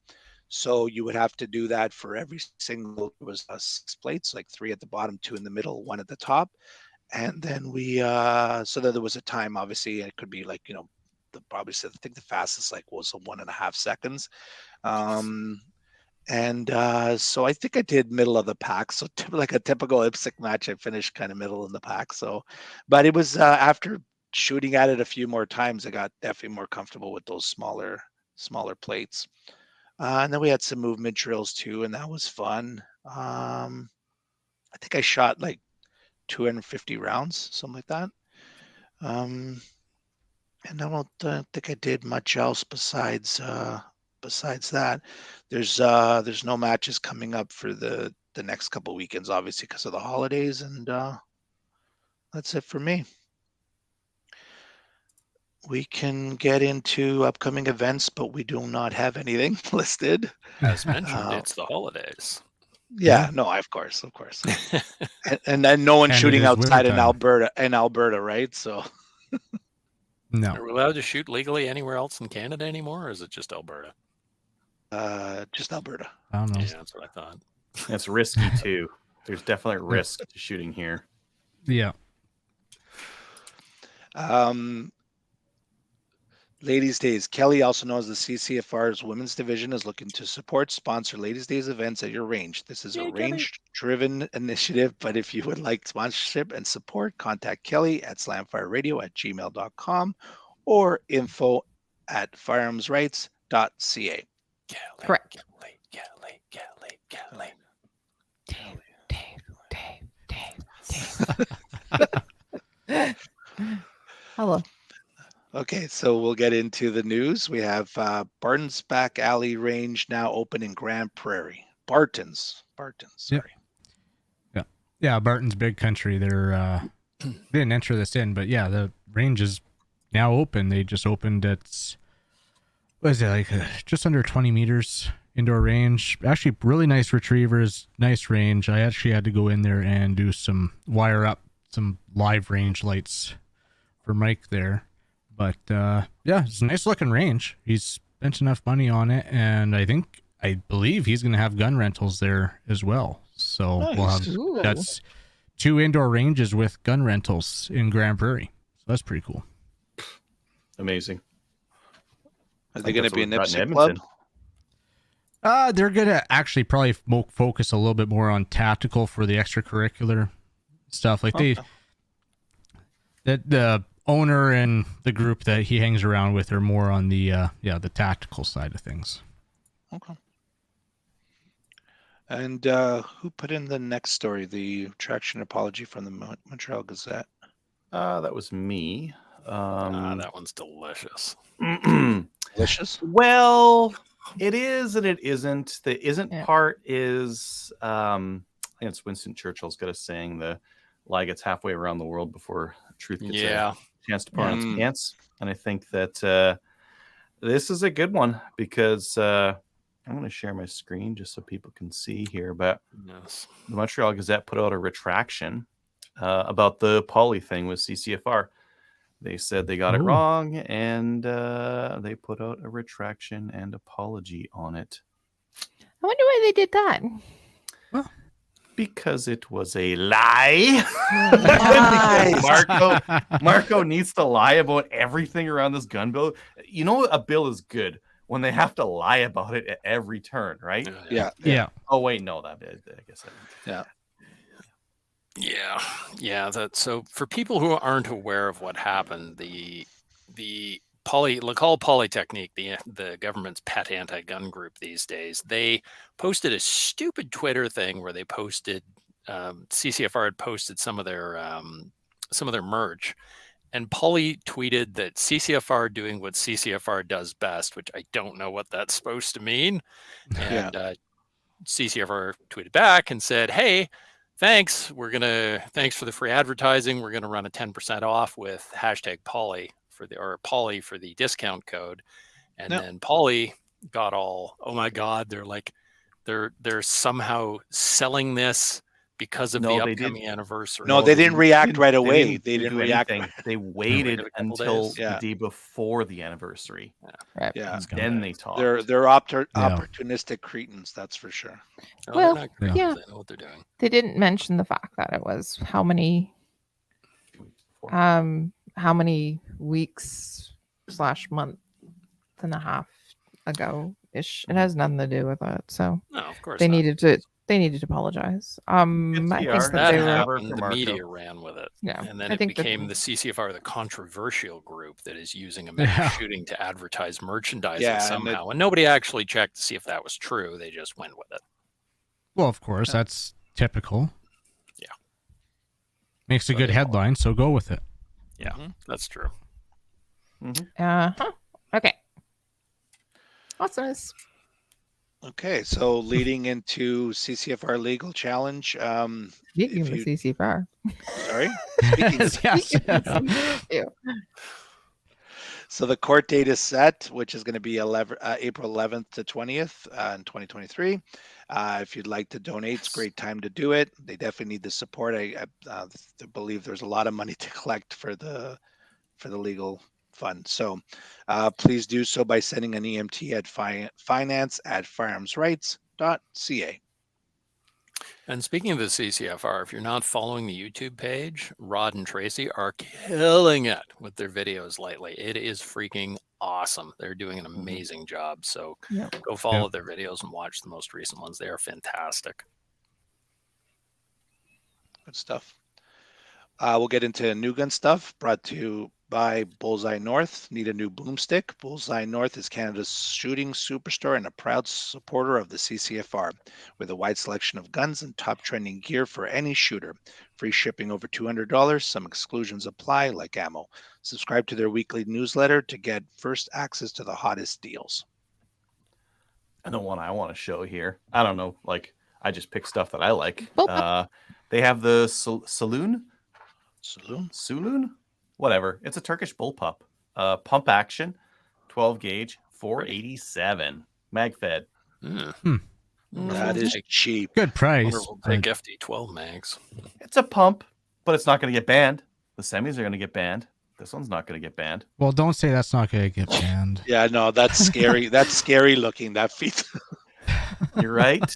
So you would have to do that for every single. There was 6 plates, like 3 at the bottom, 2 in the middle, 1 at the top, and then we so that there was a time. Obviously, it could be like probably I think the fastest like was 1.5 seconds. And so I think I did middle of the pack. So like a typical IPSC match, I finished kind of middle in the pack. So, but it was after shooting at it a few more times, I got definitely more comfortable with those smaller plates. And then we had some movement drills too, and that was fun. I think I shot like 250 rounds, something like that. And I don't think I did much else besides that. There's no matches coming up for the next couple weekends, obviously because of the holidays, and that's it for me. We can get into upcoming events, but we do not have anything listed. As mentioned, it's the holidays. Yeah, no, of course. and then no one And it shooting is outside in wintertime. Alberta, right? So No. Are we allowed to shoot legally anywhere else in Canada anymore, or is it just Alberta? just Alberta. I don't know. Yeah, that's what I thought. It's risky too. There's definitely risk to shooting here. Yeah. Ladies' Days. Kelly, also known as the CCFR's Women's Division, is looking to sponsor Ladies' Days events at your range. This is a range-driven initiative, but if you would like sponsorship and support, contact Kelly at slamfireradio@gmail.com or info@firearmsrights.ca. Correct. Kelly. Dave. Hello. Okay, so we'll get into the news. We have Barton's Back Alley Range now open in Grand Prairie. Barton's, sorry. Yeah, Barton's Big Country. They're didn't enter this in, but yeah, the range is now open. They just opened it. What is it, like just under 20 meters indoor range? Actually, really nice retrievers, nice range. I actually had to go in there and do wire up some live range lights for Mike there. But yeah, it's a nice looking range. He's spent enough money on it, and I believe he's going to have gun rentals there as well. So we'll have that's 2 indoor ranges with gun rentals in Grand Prairie. So that's pretty cool. Amazing. Are they going to be an in IPSC club? They're going to actually probably focus a little bit more on tactical for the extracurricular stuff. Like the owner and the group that he hangs around with are more on the the tactical side of things. Okay. And who put in the next story, the traction apology from the Montreal Gazette? That was me. That one's delicious. Delicious? Well, it is and it isn't. The isn't part is I think it's Winston Churchill's got a saying, the lie gets halfway around the world before truth gets a chance to put on its pants. And I think that this is a good one because I'm going to share my screen just so people can see here. But the Montreal Gazette put out a retraction about the poly thing with CCFR. They said they got it wrong, and they put out a retraction and apology on it. I wonder why they did that. Well, because it was a lie. Marco needs to lie about everything around this gun bill. You know, a bill is good when they have to lie about it at every turn, right? Yeah. Oh wait, no, I guess. Yeah. So for people who aren't aware of what happened, the Lacal Polytechnique, the government's pet anti-gun group these days, they posted a stupid Twitter thing where they posted CCFR had posted some of their merch, and Poly tweeted that CCFR doing what CCFR does best, which I don't know what that's supposed to mean, and CCFR tweeted back and said, "Hey, thanks for the free advertising. We're gonna run a 10% off with #Poly for the discount code." And then Poly got all, oh my God, they're somehow selling this because of No, the they did- upcoming anniversary. No, they didn't react right away. They didn't do react. anything. They waited a couple until days. Yeah. the day before the anniversary. Right. Yeah, It's Then they talked. they're Yeah. opportunistic cretins. That's for sure. No, Well, they're not crazy. yeah. They know what they're doing. They didn't mention the fact that it was how many weeks / month and a half ago ish. It has nothing to do with it. So No, of course they not. needed to apologize. Good I think PR. that That they were happened. for The Marco. media ran with it. yeah. And then I it think became that, the CCFR, the controversial group that is using American Yeah. shooting to advertise merchandising Yeah, and somehow. And nobody actually checked to see if that was true. They just went with it. Well, of course, that's typical. Yeah. Makes a So good they- headline, so go with it. Yeah, that's true. Okay. Awesome. Okay, so leading into CCFR legal challenge. Speaking if of the you- CCFR. Sorry. Speaking of, Yes. so the court date is set, which is going to be April 11th to 20th in 2023. If you'd like to donate, it's a great time to do it. They definitely need the support. I believe there's a lot of money to collect for the legal fund. So please do so by sending an EMT at finance@firearmsrights.ca. And speaking of the CCFR, if you're not following the YouTube page, Rod and Tracy are killing it with their videos lately. It is freaking awesome. They're doing an amazing job. So Yep. go follow their videos and watch the most recent ones. They are fantastic. Good stuff. We'll get into new gun stuff brought to you by Bullseye North. Need a new boomstick? Bullseye North is Canada's shooting superstore and a proud supporter of the CCFR with a wide selection of guns and top trending gear for any shooter. Free shipping over $200. Some exclusions apply, like ammo. Subscribe to their weekly newsletter to get first access to the hottest deals. And the one I want to show here, I don't know, like I just pick stuff that I like. Bullpup. They have the Saloon, whatever. It's a Turkish bullpup. Pump action, 12 gauge, 487 mag fed. That is cheap. Good price. Wonderful take FD12 mags. It's a pump, but it's not going to get banned. The semis are going to get banned. This one's not going to get banned. Well, don't say that's not going to get banned. Yeah, no, that's scary. That's scary looking. That feet. You're right.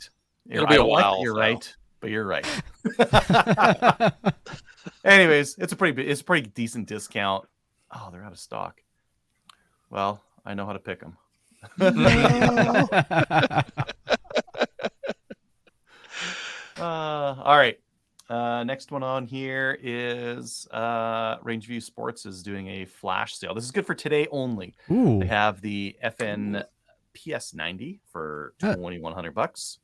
It'll be a while, You're though. right, but you're right. Anyways, it's a pretty decent discount. Oh, they're out of stock. Well, I know how to pick them. All right. Next one on here is Rangeview Sports is doing a flash sale. This is good for today only. Ooh. They have the FN PS90 for $2,100.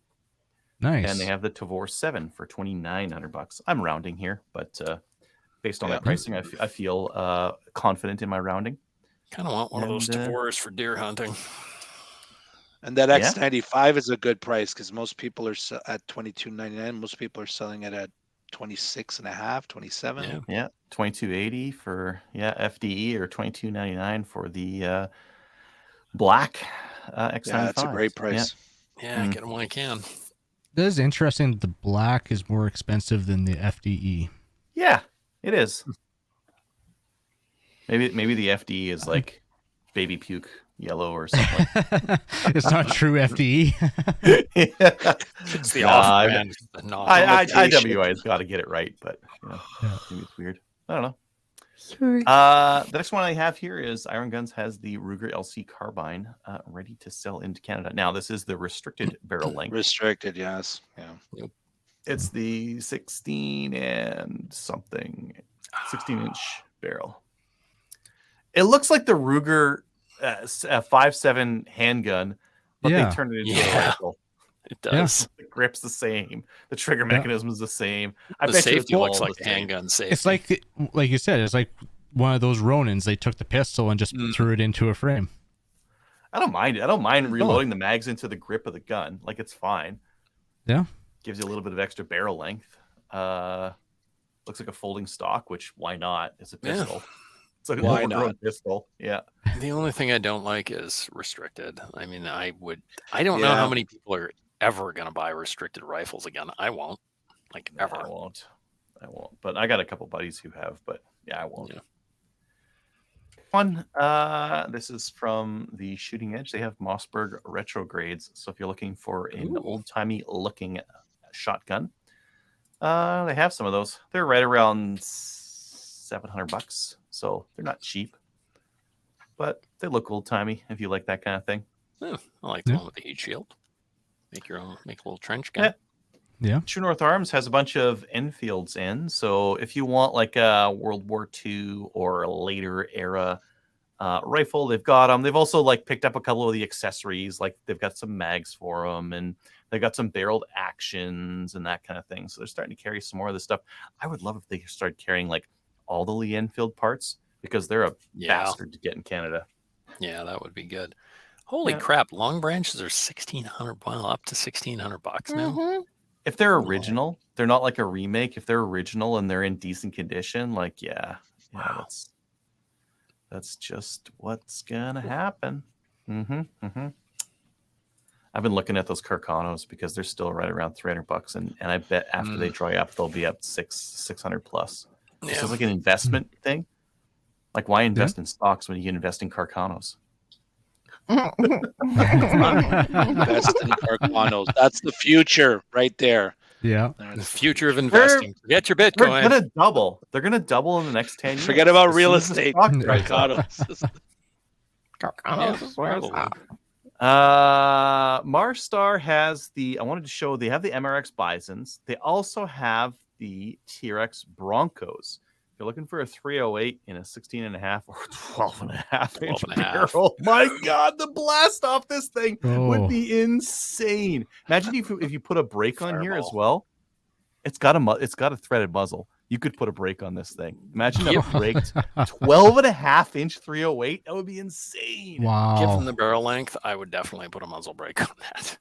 Nice. And they have the Tavor 7 for $2,900. I'm rounding here, but based on that pricing, I feel confident in my rounding. Kind of want one of those Tavors for deer hunting. And that X95 is a good price because most people are at $22.99. Most people are selling it at 26.5, 27. Yeah, $22.80 for FDE or $22.99 for the black X95. Yeah, that's a great price. Yeah, get them when I can. That is interesting that the black is more expensive than the FDE. Yeah, it is. Maybe the FDE is like baby puke yellow or something. It's not true FDE. It's the off-brand. IWI's got to get it right, but maybe it's weird. I don't know. The next one I have here is Iron Guns has the Ruger LC carbine ready to sell into Canada. Now, this is the restricted barrel length. Restricted, yes. Yeah. Yep. It's the 16-inch barrel. It looks like the Ruger 5.7 handgun, but they turned it into a rifle. It does. The grip's the same. The trigger mechanism is the same. I The bet safety you looks like handgun safety. It's like you said, it's like one of those Ronins. They took the pistol and just threw it into a frame. I don't mind it. I don't mind reloading the mags into the grip of the gun. Like, it's fine. Yeah. Gives you a little bit of extra barrel length. Looks like a folding stock, which why not? It's a pistol. It's like Why an overgrown not? pistol. Yeah. The only thing I don't like is restricted. I mean, I don't know how many people are ever going to buy restricted rifles again. I won't. like Yeah, ever. I won't. But I got a couple buddies who have. But yeah, I won't. Yeah. One. This is from the Shooting Edge. They have Mossberg retrogrades. So if you're looking for an Ooh. old-timey looking shotgun, they have some of those. They're right around $700, so they're not cheap, but they look old-timey if you like that kind of thing. Oh, I like the Yeah. one with the heat shield. Make a little trench gun. Yeah. True North Arms has a bunch of Enfields in, so if you want like a World War II or a later era rifle, they've got them. They've also like picked up a couple of the accessories, like they've got some mags for them, and they've got some barreled actions and that kind of thing. So they're starting to carry some more of this stuff. I would love if they started carrying like all the Lee Enfield parts, because they're a bastard to get in Canada. Yeah, that would be good. Holy Yeah. crap! Long branches are $1,600. Well, up to $1,600 now. Mhm. If they're original, they're not like a remake. If they're original and they're in decent condition, like Wow. that's just what's gonna happen. I've been looking at those Carcanos because they're still right around $300, and I bet after they dry up, they'll be up $600 plus. This is like an investment thing. Like, why invest in stocks when you can invest in Carcanos? Invest in Carcanos. That's the future right there. Yeah. The future of investing. Forget your They're Bitcoin. gonna double. They're gonna double in the next 10 years. Forget about As real soon as the estate. stock price up. Carcanos. Carcanos is where it's probably. at. Marstar has I wanted to show, they have the MRX Bisons. They also have the TRX Broncos. If you're looking for a 308 in a 16.5 or 12.5 inch 12.5. barrel, my God, the blast off this thing Oh. would be insane. Imagine if you put a brake on here as Fireball. well. It's got a threaded muzzle. You could put a brake on this thing. Imagine a braked 12.5 inch 308. That would be insane. Given Wow. the barrel length, I would definitely put a muzzle brake on that.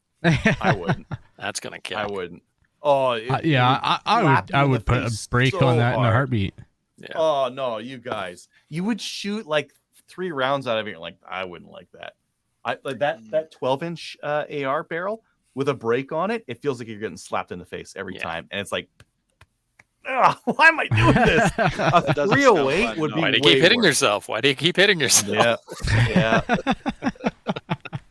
I wouldn't. That's gonna kill. I wouldn't. Oh, Yeah, I would put a brake on that in a heartbeat. Yeah. Oh no, you guys! You would shoot like 3 rounds out of it. Like, I wouldn't like that. I like that 12-inch AR barrel with a brake on it. It feels like you're getting slapped in the face every time, and it's like, why am I doing this? A doesn't 308 sound fun, would no. be Why do you way keep hitting worse. yourself? Why do you keep hitting yourself? Yeah.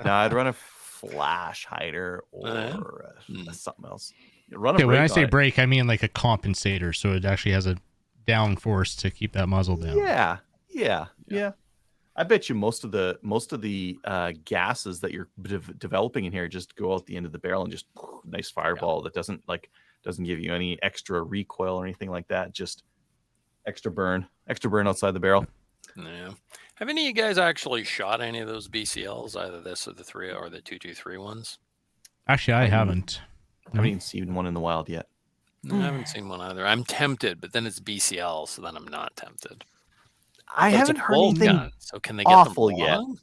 No, I'd run a flash hider or something else. Run a Okay, when I brake say on it. brake, I mean like a compensator, so it actually has a down force to keep that muzzle down. Yeah. I bet you most of the gases that you're developing in here just go out the end of the barrel and just nice fireball that doesn't give you any extra recoil or anything like that. Just extra burn outside the barrel. Yeah. Have any of you guys actually shot any of those BCLs, either this or the 223 ones? Actually, I haven't. I haven't even seen one in the wild yet. No, I haven't seen one either. I'm tempted, but then it's BCL, so then I'm not tempted. I But it's a haven't heard bolt anything gun, so can they get awful them yet. wrong?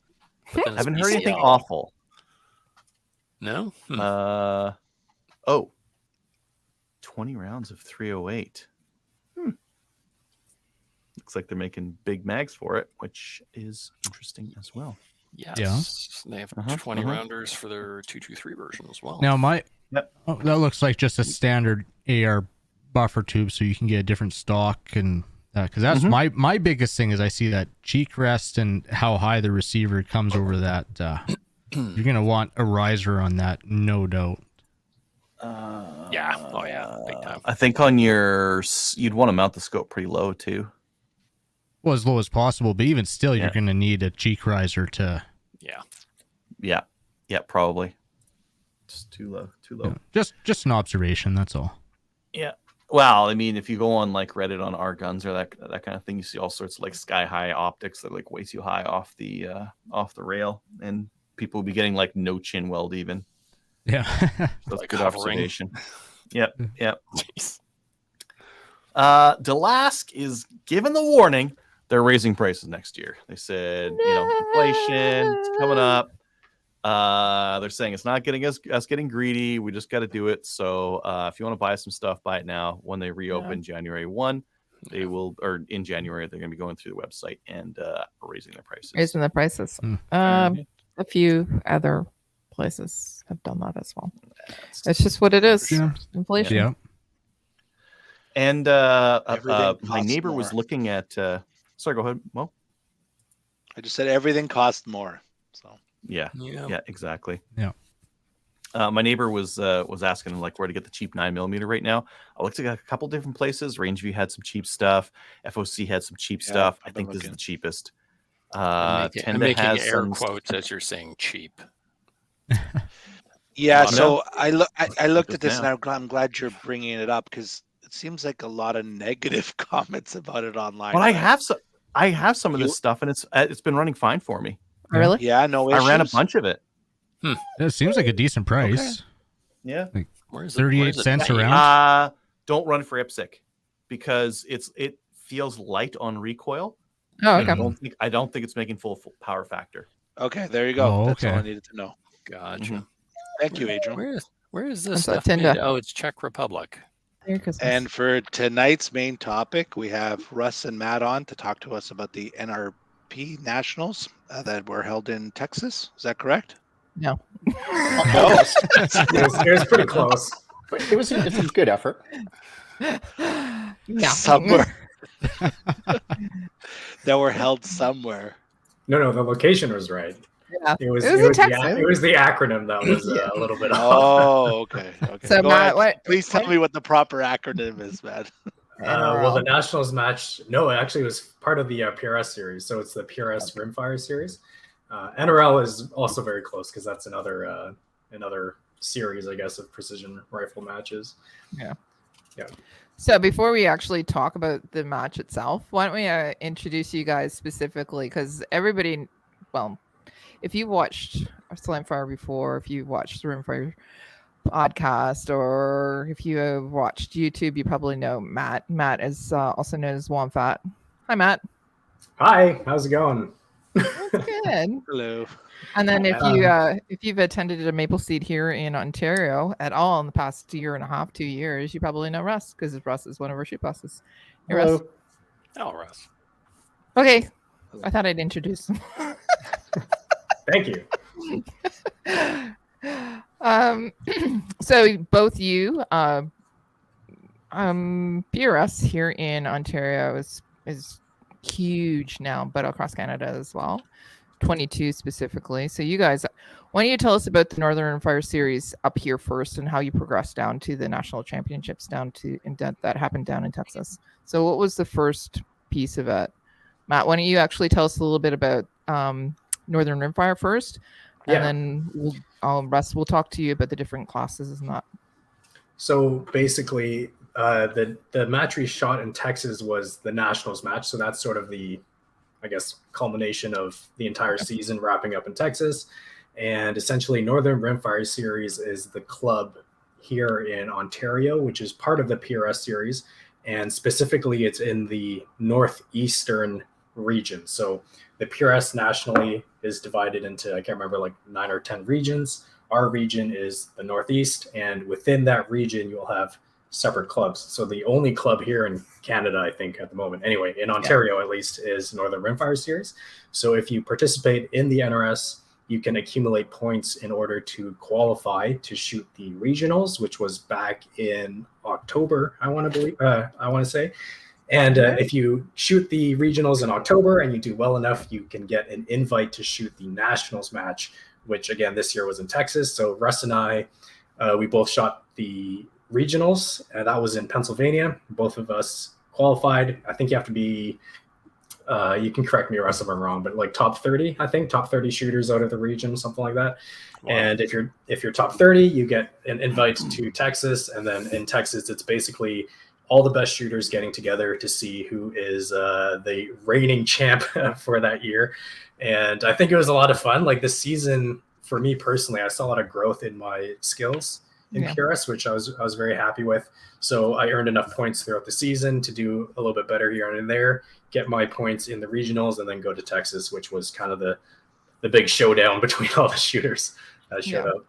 But then I it's haven't heard anything BCL. awful. No? 20 rounds of 308. Looks like they're making big mags for it, which is interesting as well. Yes. They have 20 rounders for their 223 version as well. Now Yep. that looks like just a standard AR buffer tube, so you can get a different stock and because that's my biggest thing is I see that cheek rest and how high the receiver comes over that. You're gonna want a riser on that, no doubt. Yeah. Oh, yeah. Big time. I think you'd want to mount the scope pretty low too. Well, as low as possible, but even still, Yeah. you're gonna need a cheek riser to. Yeah. Yeah, probably. Just too low. Just an observation. That's all. Yeah. Well, I mean, if you go on like Reddit on our guns or that kind of thing, you see all sorts of like sky high optics that are like way too high off the rail, and people will be getting like no chin weld even. Yeah. So that's Like good hovering. observation. Yep. Jeez. Delask is given the warning they're raising prices next year. They said, inflation, it's coming up. They're saying it's not getting us getting greedy. We just got to do it. So if you want to buy some stuff, buy it now. When they reopen January 1, they will, or in January, they're going to be going through the website and raising their prices. Raising the prices. Mhm. A few other places have done that as well. It's just what it is. Yeah. Inflation. Yeah. And Everything my costs neighbor was more. looking at. Sorry, go ahead. Well, I just said everything costs more. So yeah, Yeah. yeah, exactly. Yeah. My neighbor was asking like where to get the cheap 9mm right now. I looked at a couple different places. Rangeview had some cheap stuff. FOC had some cheap Yeah, stuff. I I've been think this is looking. the cheapest. I'm Tenda making has air some. quotes as you're saying cheap. Yeah, Lot of so I looked at Just this now. and I'm glad you're bringing it up because it seems like a lot of negative comments about it online. But I have some of You- this stuff, and it's been running fine for me. Oh, really? Yeah, no I issues. ran a bunch of it. It seems like a decent price. Yeah. Where is it? 38 cents made? around. Don't run for IPSC because it feels light on recoil. Oh, okay. I don't think it's making full power factor. Okay, there you go. Oh, That's all I okay. needed to know. Gotcha. Mhm. Thank you, Adriel. Where is this What's that, stuff made? Tinder? Oh, it's Czech Republic. Merry Christmas. And for tonight's main topic, we have Russ and Matt on to talk to us about the NRP Nationals that were held in Texas. Is that correct? No. No? It was pretty close. But it's a good effort. No. Somewhere. That were held somewhere. No, the location was right. Yeah. It was in Texas. it was the acronym that was a little bit off. Oh, okay. So, Go Matt, ahead. Please tell me what the proper acronym is, Matt. Well, the Nationals match, no, it actually was part of the PRS series. So it's the PRS Rimfire series. NRL is also very close because that's another series, I guess, of precision rifle matches. Yeah. Yeah. So before we actually talk about the match itself, why don't we introduce you guys specifically? Because everybody, well, if you watched Slamfire before, if you watched the Rimfire podcast, or if you have watched YouTube, you probably know Matt. Matt is also known as Womfat. Hi, Matt. Hi, how's it going? That's good. Hello. And then if you've attended a Mapleseed here in Ontario at all in the past year and a half, 2 years, you probably know Russ because Russ is one of our shoot bosses. Hey, Russ. Oh, Russ. Okay, I thought I'd introduce him. Thank you. So both you, PRS here in Ontario is huge now, but across Canada as well. 22 specifically. So you guys, why don't you tell us about the Northern Fire Series up here first and how you progressed down to the national championships that happened down in Texas. So what was the first piece of it? Matt, why don't you actually tell us a little bit about Northern Rimfire first, and then Russ will talk to you about the different classes and that. So basically, the match we shot in Texas was the Nationals match. So that's sort of the, I guess, culmination of the entire season wrapping up in Texas. And essentially, Northern Rimfire Series is the club here in Ontario, which is part of the PRS series. And specifically, it's in the northeastern region. So the PRS nationally is divided into, I can't remember, like 9 or 10 regions. Our region is the Northeast. And within that region, you'll have separate clubs. So the only club here in Canada, I think at the moment, anyway, in Ontario at least, is Northern Rimfire Series. So if you participate in the NRS, you can accumulate points in order to qualify to shoot the regionals, which was back in October, I want to say. And if you shoot the regionals in October and you do well enough, you can get an invite to shoot the Nationals match, which again this year was in Texas. So Russ and I, we both shot the regionals, and that was in Pennsylvania. Both of us qualified. I think you have to be, you can correct me, Russ, if I'm wrong, but like top 30, I think, top 30 shooters out of the region, something like that. Wow. And if you're top 30, you get an invite to Texas, and then in Texas, it's basically all the best shooters getting together to see who is the reigning champ for that year. And I think it was a lot of fun. Like this season, for me personally, I saw a lot of growth in my skills in PRS, which I was very happy with. So I earned enough points throughout the season to do a little bit better here and there, get my points in the regionals, and then go to Texas, which was kind of the big showdown between all the shooters that showed up.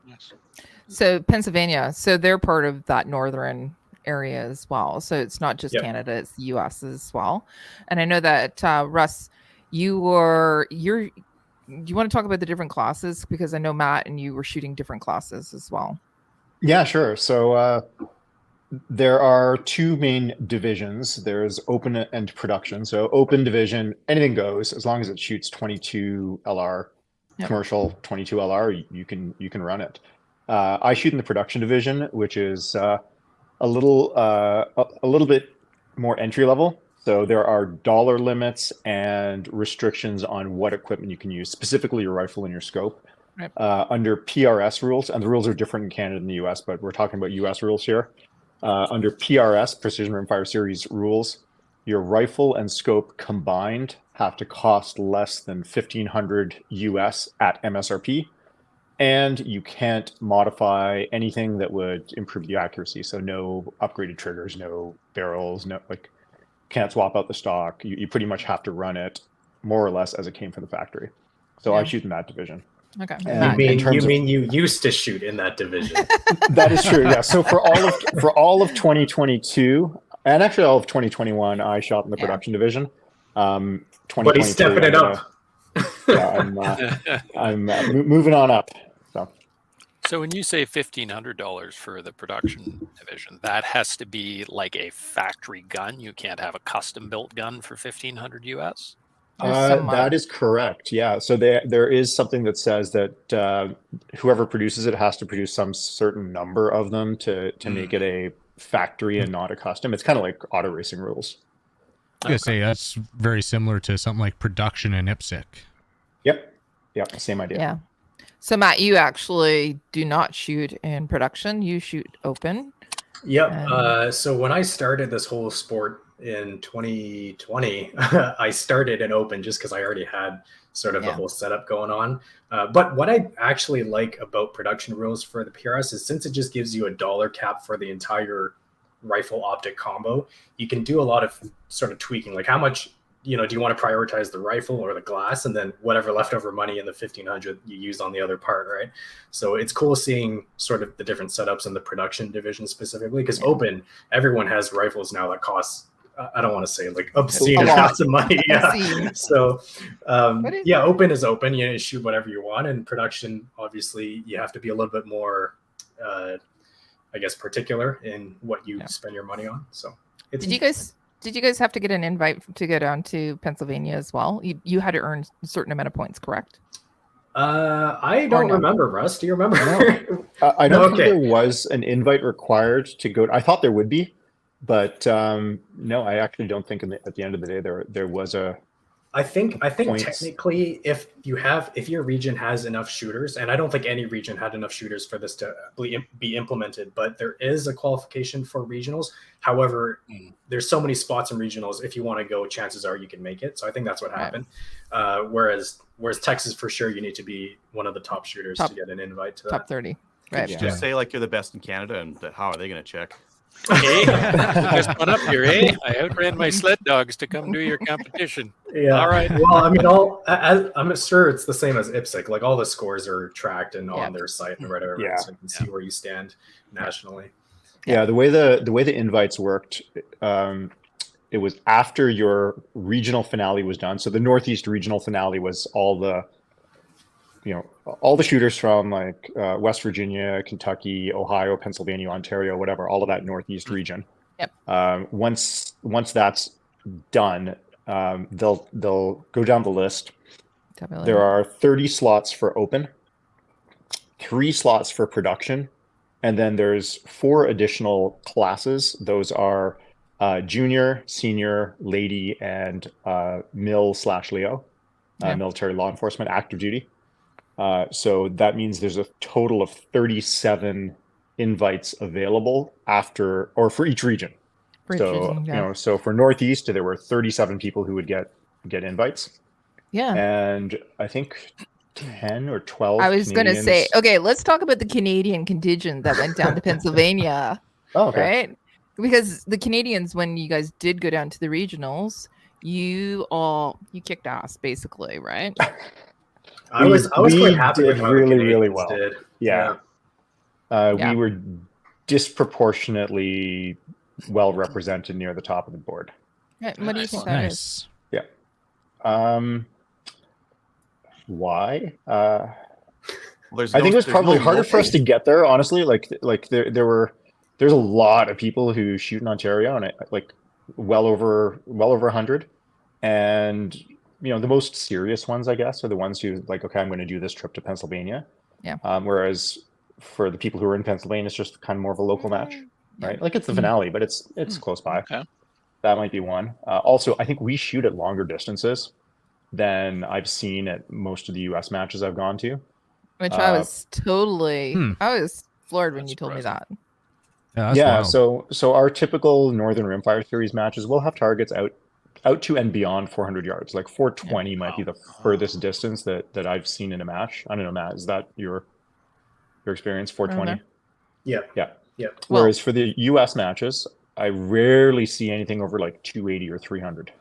So Pennsylvania, so they're part of that northern area as well. So it's not just Canada, it's the US as well. And I know that Russ, you want to talk about the different classes, because I know Matt and you were shooting different classes as well. Yeah, sure. So There are two main divisions. There's open and production. So open division, anything goes as long as it shoots 22 LR, Yep. commercial 22 LR. You can run it. I shoot in the production division, which is a little bit more entry level. So there are dollar limits and restrictions on what equipment you can use, specifically your rifle and your scope. Right. Under PRS rules, and the rules are different in Canada and the US, but we're talking about US rules here. Under PRS, Precision Rimfire Series rules, your rifle and scope combined have to cost less than $1,500 US at MSRP, and you can't modify anything that would improve the accuracy. So no upgraded triggers, no barrels, can't swap out the stock. You pretty much have to run it more or less as it came from the factory. So I shoot in that division. Okay. And You mean you used to shoot in that division? That is true. Yeah. So for all of 2022 and actually all of 2021, I shot in the production division. But he's stepping it up. I'm moving on up. So when you say $1,500 for the production division, that has to be like a factory gun. You can't have a custom built gun for $1,500 US. That is correct. Yeah. So there is something that says that whoever produces it has to produce some certain number of them to make it a factory and not a custom. It's kind of like auto racing rules. I was gonna say that's very similar to something like production and IPSC. Yep. Same idea. Yeah. So Matt, you actually do not shoot in production. You shoot open. Yep. So when I started this whole sport in 2020, I started in open just because I already had sort of the whole setup going on. But what I actually like about production rules for the PRS is since it just gives you a dollar cap for the entire rifle optic combo, you can do a lot of sort of tweaking, like how much, do you want to prioritize the rifle or the glass, and then whatever leftover money in the 1,500 you use on the other part, right? So it's cool seeing sort of the different setups in the production division specifically, because open, everyone has rifles now that cost, I don't want to say like obscene amounts of money. Yeah. So open is open. You shoot whatever you want. And production, obviously, you have to be a little bit more, I guess, particular in what you spend your money on. So Did you guys have to get an invite to go down to Pennsylvania as well? You had to earn a certain amount of points, correct? I don't remember, Russ. Do you remember? I don't think there was an invite required to go. I thought there would be, but no, I actually don't think at the end of the day there was a. I think technically, if your region has enough shooters, and I don't think any region had enough shooters for this to be implemented, but there is a qualification for regionals. However, there's so many spots in regionals. If you want to go, chances are you can make it. So I think that's what happened. Whereas Texas, for sure, you need to be one of the top shooters to get an invite to that. Top 30. Right. Just say like you're the best in Canada, and how are they going to check? Hey, just one up here, eh? I outran my sled dogs to come do your competition. Yeah. All right. Well, I mean, I'm sure it's the same as IPSC. Like all the scores are tracked and on their site and whatever, so you can see where you stand nationally. Yeah, the way the invites worked, it was after your regional finale was done. So the Northeast regional finale was all the shooters from like West Virginia, Kentucky, Ohio, Pennsylvania, Ontario, whatever, all of that Northeast region. Yep. Once that's done, they'll go down the list. Definitely. There are 30 slots for open, 3 slots for production, and then there's 4 additional classes. Those are junior, senior, lady, and mil/Leo, military law enforcement, active duty. So that means there's a total of 37 invites available for each region. So for Northeast, there were 37 people who would get invites. Yeah. And I think 10 or 12. I was going to say, okay, let's talk about the Canadian contingent that went down to Pennsylvania. Oh, okay. Right? Because the Canadians, when you guys did go down to the regionals, you kicked ass, basically, right? I was quite happy with how really, the really Canadians well. did. Yeah. We were disproportionately well represented near the top of the board. What do you think that is? Yeah. Why? I think it was probably harder for us to get there, honestly. Like there there's a lot of people who shoot in Ontario, and like well over 100. And the most serious ones, I guess, are the ones who like, okay, I'm going to do this trip to Pennsylvania. Yeah. Whereas for the people who are in Pennsylvania, it's just kind of more of a local match, Yeah. right? Like it's the finale, but it's close by. Okay. That might be one. Also, I think we shoot at longer distances than I've seen at most of the U.S. matches I've gone to. Which I was totally, Hmm. I was floored when That's you told me that. Yeah, that's Yeah, wild. so our typical Northern Rimfire Series matches will have targets out to and beyond 400 yards. Like 420 might be the furthest distance that I've seen in a match. I don't know, Matt, is that your experience? 420? Yeah. Yeah. Well, Whereas for the US matches, I rarely see anything over like 280 or 300.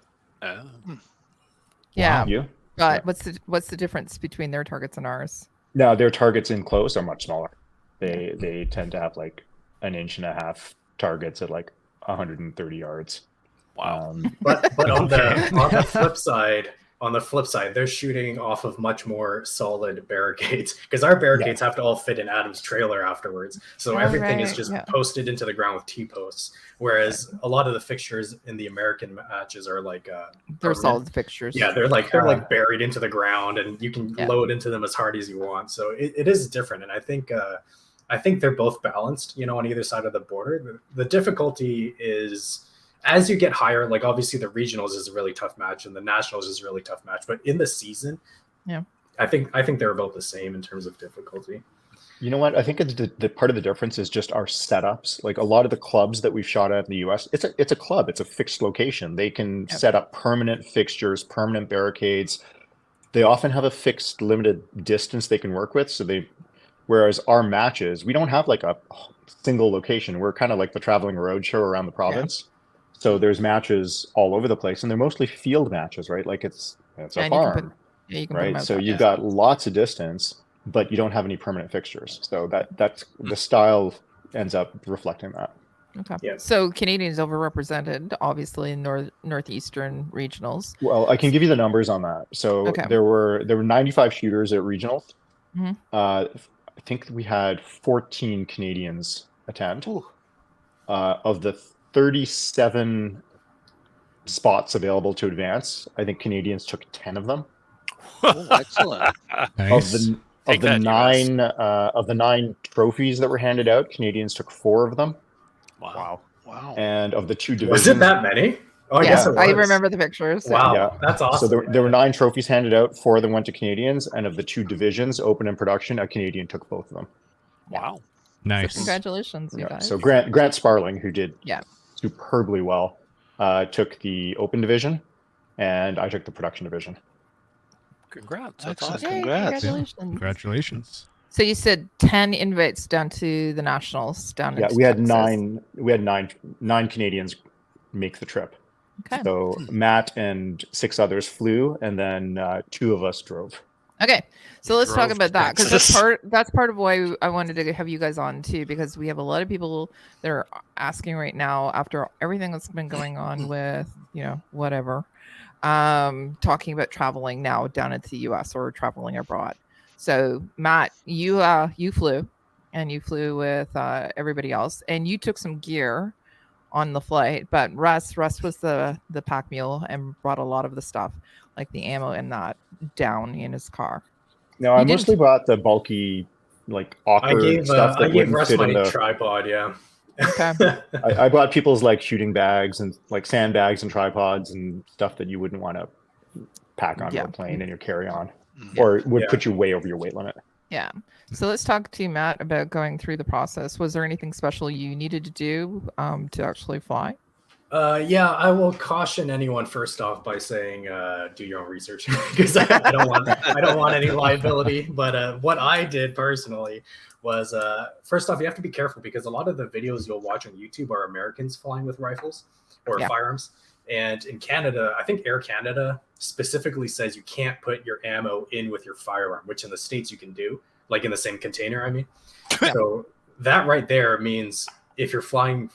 Yeah. You? But what's the difference between their targets and ours? Now their targets in close are much smaller. They tend to have like 1.5-inch targets at like 130 yards. Wow. But on the flip side, they're shooting off of much more solid barricades because our barricades have to all fit in Adam's trailer afterwards. So everything is just posted into the ground with T-posts. Whereas a lot of the fixtures in the American matches are like they're solid fixtures. Yeah, they're like buried into the ground, and you can load into them as hard as you want. So it is different, and I think they're both balanced. On either side of the border. The difficulty is, as you get higher, like obviously the regionals is a really tough match and the nationals is a really tough match, but in the season, I think they're about the same in terms of difficulty. You know what? I think the part of the difference is just our setups. Like a lot of the clubs that we've shot at in the US, it's a club, it's a fixed location. They can set up permanent fixtures, permanent barricades. They often have a fixed limited distance they can work with. Whereas our matches, we don't have like a single location. We're kind of like the traveling roadshow around the province. So there's matches all over the place, and they're mostly field matches, right? Like it's a farm, right? So you've got lots of distance, but you don't have any permanent fixtures. So that's the style ends up reflecting that. Okay. Yeah. So Canadians overrepresented, obviously, in northeastern regionals. Well, I can give you the numbers on that. So there were 95 shooters at regionals. Mm-hmm. I think we had 14 Canadians attend. Of the 37 spots available to advance, I think Canadians took 10 of them. Oh, excellent. Nice. Of the 9 trophies that were handed out, Canadians took 4 of them. Wow. And of the 2 divisions, was it that many? Oh, yes, I remember the pictures. Wow, that's awesome. So there were 9 trophies handed out, 4 of them went to Canadians, and of the 2 divisions, open and production, a Canadian took both of them. Wow. Nice. So congratulations, you guys. So Grant Sparling, who did superbly well, took the open division, and I took the production division. Congrats. That's That's awesome. Congrats. Congratulations. So you said 10 invites down to the nationals down in we had Texas. nine Canadians make the trip. Okay. So Matt and 6 others flew, and then 2 of us drove. Okay, so let's talk Drove about to that, because Texas. that's part of why I wanted to have you guys on too, because we have a lot of people that are asking right now, after everything that's been going on with whatever, talking about traveling now down into the US or traveling abroad. So Matt, you flew, and you flew with everybody else, and you took some gear on the flight, but Russ was the pack mule and brought a lot of the stuff, like the ammo and that, down in his car. No, I mostly brought the bulky, like awkward stuff that gave wouldn't Russ fit my in the tripod. Yeah. Okay. I brought people's like shooting bags and like sandbags and tripods and stuff that you wouldn't want to pack onto a plane in your carry-on, or would put you way over your weight limit. Yeah. So let's talk to Matt about going through the process. Was there anything special you needed to do to actually fly? I will caution anyone first off by saying do your own research, because I don't want any liability. But what I did personally was first off, you have to be careful, because a lot of the videos you'll watch on YouTube are Americans flying with rifles or firearms. And in Canada, I think Air Canada specifically says you can't put your ammo in with your firearm, which in the States you can do, like in the same container, I mean. So that right there means if you're flying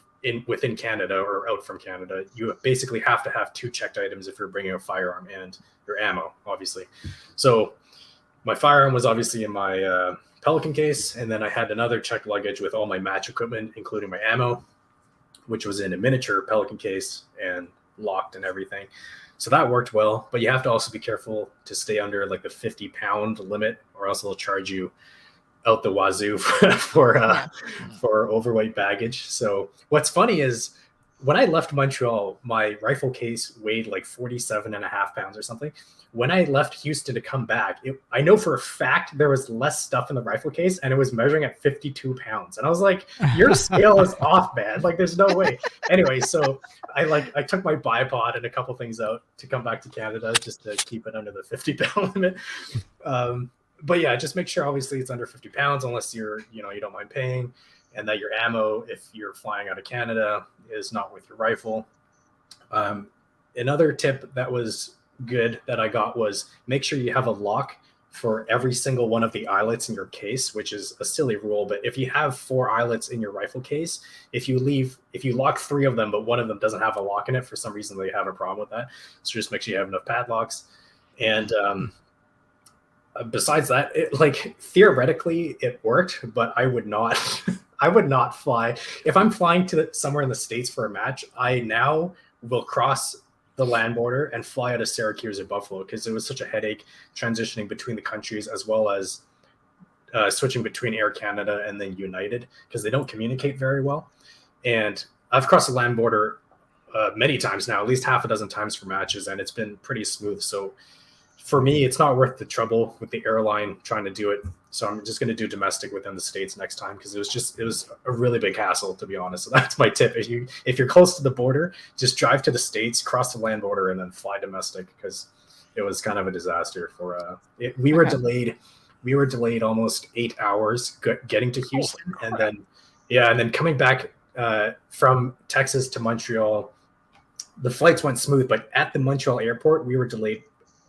within Canada or out from Canada, you basically have to have 2 checked items if you're bringing a firearm and your ammo, obviously. So my firearm was obviously in my Pelican case, and then I had another checked luggage with all my match equipment, including my ammo, which was in a miniature Pelican case and locked and everything. So that worked well, but you have to also be careful to stay under like the 50-pound limit, or else they'll charge you out the wazoo for overweight baggage. So what's funny is when I left Montreal, my rifle case weighed like 47.5 pounds or something. When I left Houston to come back, I know for a fact there was less stuff in the rifle case, and it was measuring at 52 pounds. And I was like, your scale is off, man. Like, there's no way. Anyway, so I took my bipod and a couple things out to come back to Canada just to keep it under the 50-pound limit. But yeah, just make sure obviously it's under 50 pounds, unless you don't mind paying, and that your ammo, if you're flying out of Canada, is not with your rifle. Another tip that was good that I got was make sure you have a lock for every single one of the eyelets in your case, which is a silly rule. But if you have 4 eyelets in your rifle case, if you lock 3 of them, but one of them doesn't have a lock in it, for some reason they have a problem with that. So just make sure you have enough padlocks. And besides that, theoretically it worked, but I would not fly. If I'm flying to somewhere in the States for a match, I now will cross the land border and fly out of Syracuse or Buffalo, because it was such a headache transitioning between the countries, as well as switching between Air Canada and then United, because they don't communicate very well. And I've crossed the land border many times now, at least half a dozen times for matches, and it's been pretty smooth. So for me, it's not worth the trouble with the airline trying to do it. So I'm just going to do domestic within the States next time, because it was a really big hassle, to be honest. So that's my tip. If you're close to the border, just drive to the States, cross the land border, and then fly domestic, because it was kind of a disaster for we were delayed almost 8 hours getting to Houston, and then coming back from Texas to Montreal. The flights went smooth, but at the Montreal airport, we were delayed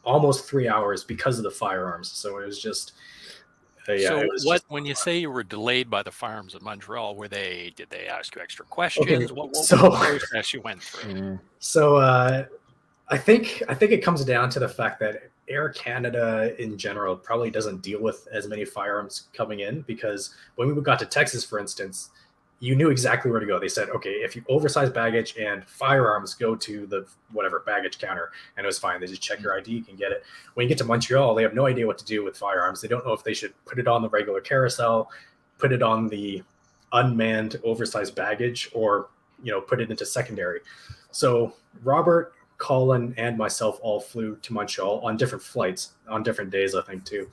almost 3 hours because of the firearms. So it was just when you say you were delayed by the firearms at Montreal, did they ask you extra questions? Okay, what was the process you went through? So I think it comes down to the fact that Air Canada in general probably doesn't deal with as many firearms coming in, because when we got to Texas, for instance, you knew exactly where to go. They said, okay, if you oversize baggage and firearms, go to the whatever baggage counter, and it was fine. They just check your ID, you can get it. When you get to Montreal, they have no idea what to do with firearms. They don't know if they should put it on the regular carousel, put it on the unmanned oversized baggage, or put it into secondary. So Robert, Colin, and myself all flew to Montreal on different flights on different days, I think, too.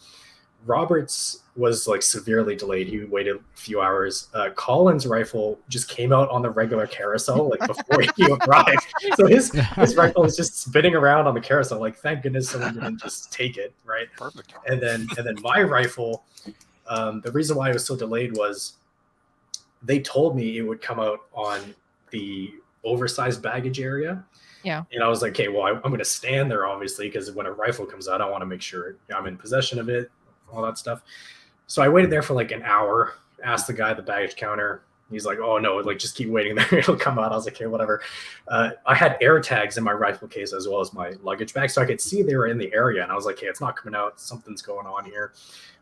Robert's was like severely delayed. He waited a few hours. Colin's rifle just came out on the regular carousel like before he arrived. So his rifle was just spinning around on the carousel. Like, thank goodness someone didn't just take it, right? Perfect. And then my rifle, the reason why it was so delayed was they told me it would come out on the oversized baggage area. Yeah. And I was like, okay, well, I'm going to stand there, obviously, because when a rifle comes out, I want to make sure I'm in possession of it, all that stuff. So I waited there for like an hour, asked the guy at the baggage counter. He's like, oh, no, like, just keep waiting there. It'll come out. I was like, okay, whatever. I had air tags in my rifle case as well as my luggage bag, so I could see they were in the area. And I was like, hey, it's not coming out. Something's going on here.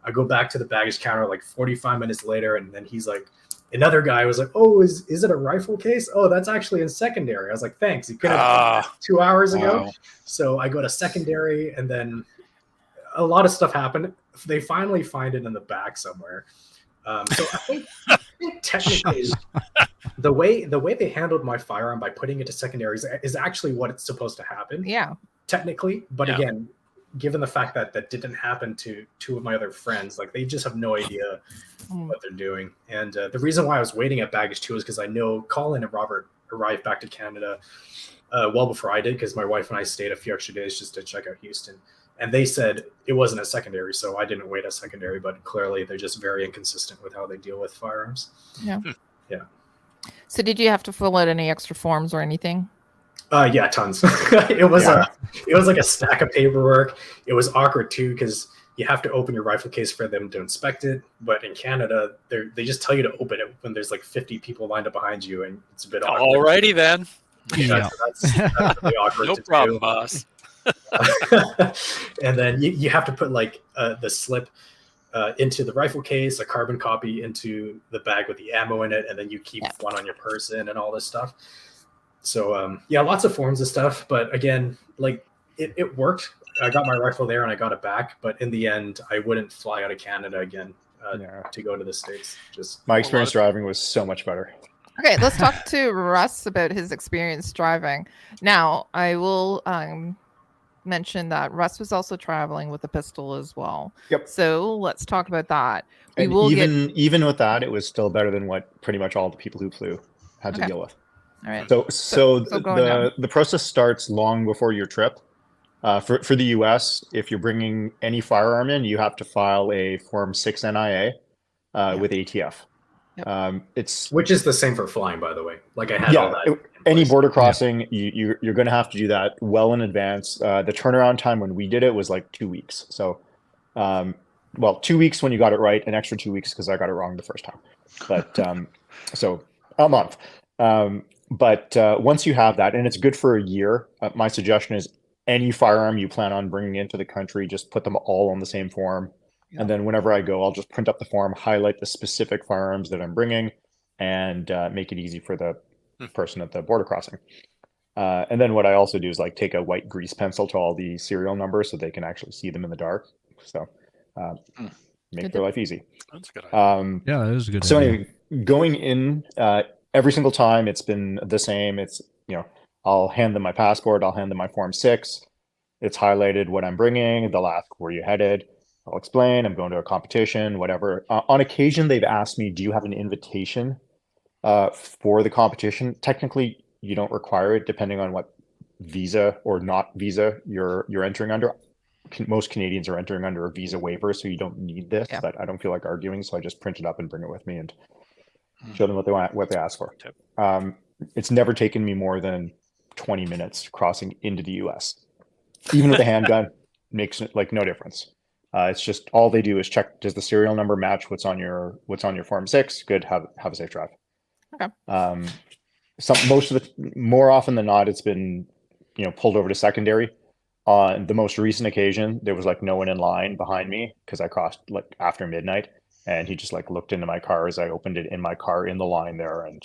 I go back to the baggage counter like 45 minutes later, and then he's like, another guy was like, oh, is it a rifle case? Oh, that's actually in secondary. I was like, thanks. You could have done that 2 hours ago. Wow. So I go to secondary, and then a lot of stuff happened. They finally find it in the back somewhere. So I think technically the way they handled my firearm by putting it to secondary is actually what it's supposed to happen. Yeah. Technically. But again, given the fact that that didn't happen to 2 of my other friends, like, they just have no idea what they're doing. And the reason why I was waiting at baggage 2 is because I know Colin and Robert arrived back to Canada well before I did, because my wife and I stayed a few extra days just to check out Houston. And they said it wasn't a secondary, so I didn't wait a secondary, but clearly they're just very inconsistent with how they deal with firearms. Yeah. Yeah. So did you have to fill out any extra forms or anything? Yeah, tons. It was like a stack of paperwork. It was awkward too, because you have to open your rifle case for them to inspect it. But in Canada, they just tell you to open it when there's like 50 people lined up behind you, and it's a bit awkward. Alrighty then. Yeah. That's really awkward. No to problem, do. boss. And then you have to put like the slip into the rifle case, a carbon copy into the bag with the ammo in it, and then you keep one on your person and all this stuff. So yeah, lots of forms of stuff. But again, like it worked. I got my rifle there and I got it back. But in the end, I wouldn't fly out of Canada again to go to the States. Just my experience driving was so much better. Okay, let's talk to Russ about his experience driving. Now, I will mention that Russ was also traveling with a pistol as well. Yep. So let's talk about that. And even with that, it was still better than what pretty much all the people who flew had to deal with. All right. So the process starts long before your trip. For the US, if you're bringing any firearm in, you have to file a Form 6 NIA with ATF. Which is the same for flying, by the way. Like I had all that. Any border crossing, you're going to have to do that well in advance. The turnaround time when we did it was like 2 weeks. So, 2 weeks when you got it right, an extra 2 weeks because I got it wrong the first time. But so a month. But once you have that, and it's good for a year, my suggestion is any firearm you plan on bringing into the country, just put them all on the same form. And then whenever I go, I'll just print up the form, highlight the specific firearms that I'm bringing, and make it easy for the person at the border crossing. And then what I also do is like take a white grease pencil to all the serial numbers so they can actually see them in the dark. So make their life easy. That's a good idea. Yeah, that is a good So idea. anyway, going in every single time, it's been the same. It's, I'll hand them my passport. I'll hand them my Form 6. It's highlighted what I'm bringing. They'll ask, where you headed? I'll explain. I'm going to a competition, whatever. On occasion, they've asked me, do you have an invitation for the competition? Technically, you don't require it, depending on what visa or not visa you're entering under. Most Canadians are entering under a visa waiver, so you don't need this. But I don't feel like arguing, so I just print it up and bring it with me and show them what they ask for. It's never taken me more than 20 minutes crossing into the US. Even with a handgun, makes it like no difference. It's just all they do is check, does the serial number match what's on your Form 6? Good, have a safe drive. Okay. More often than not, it's been pulled over to secondary. On the most recent occasion, there was like no one in line behind me because I crossed like after midnight, and he just like looked into my car as I opened it in my car in the line there, and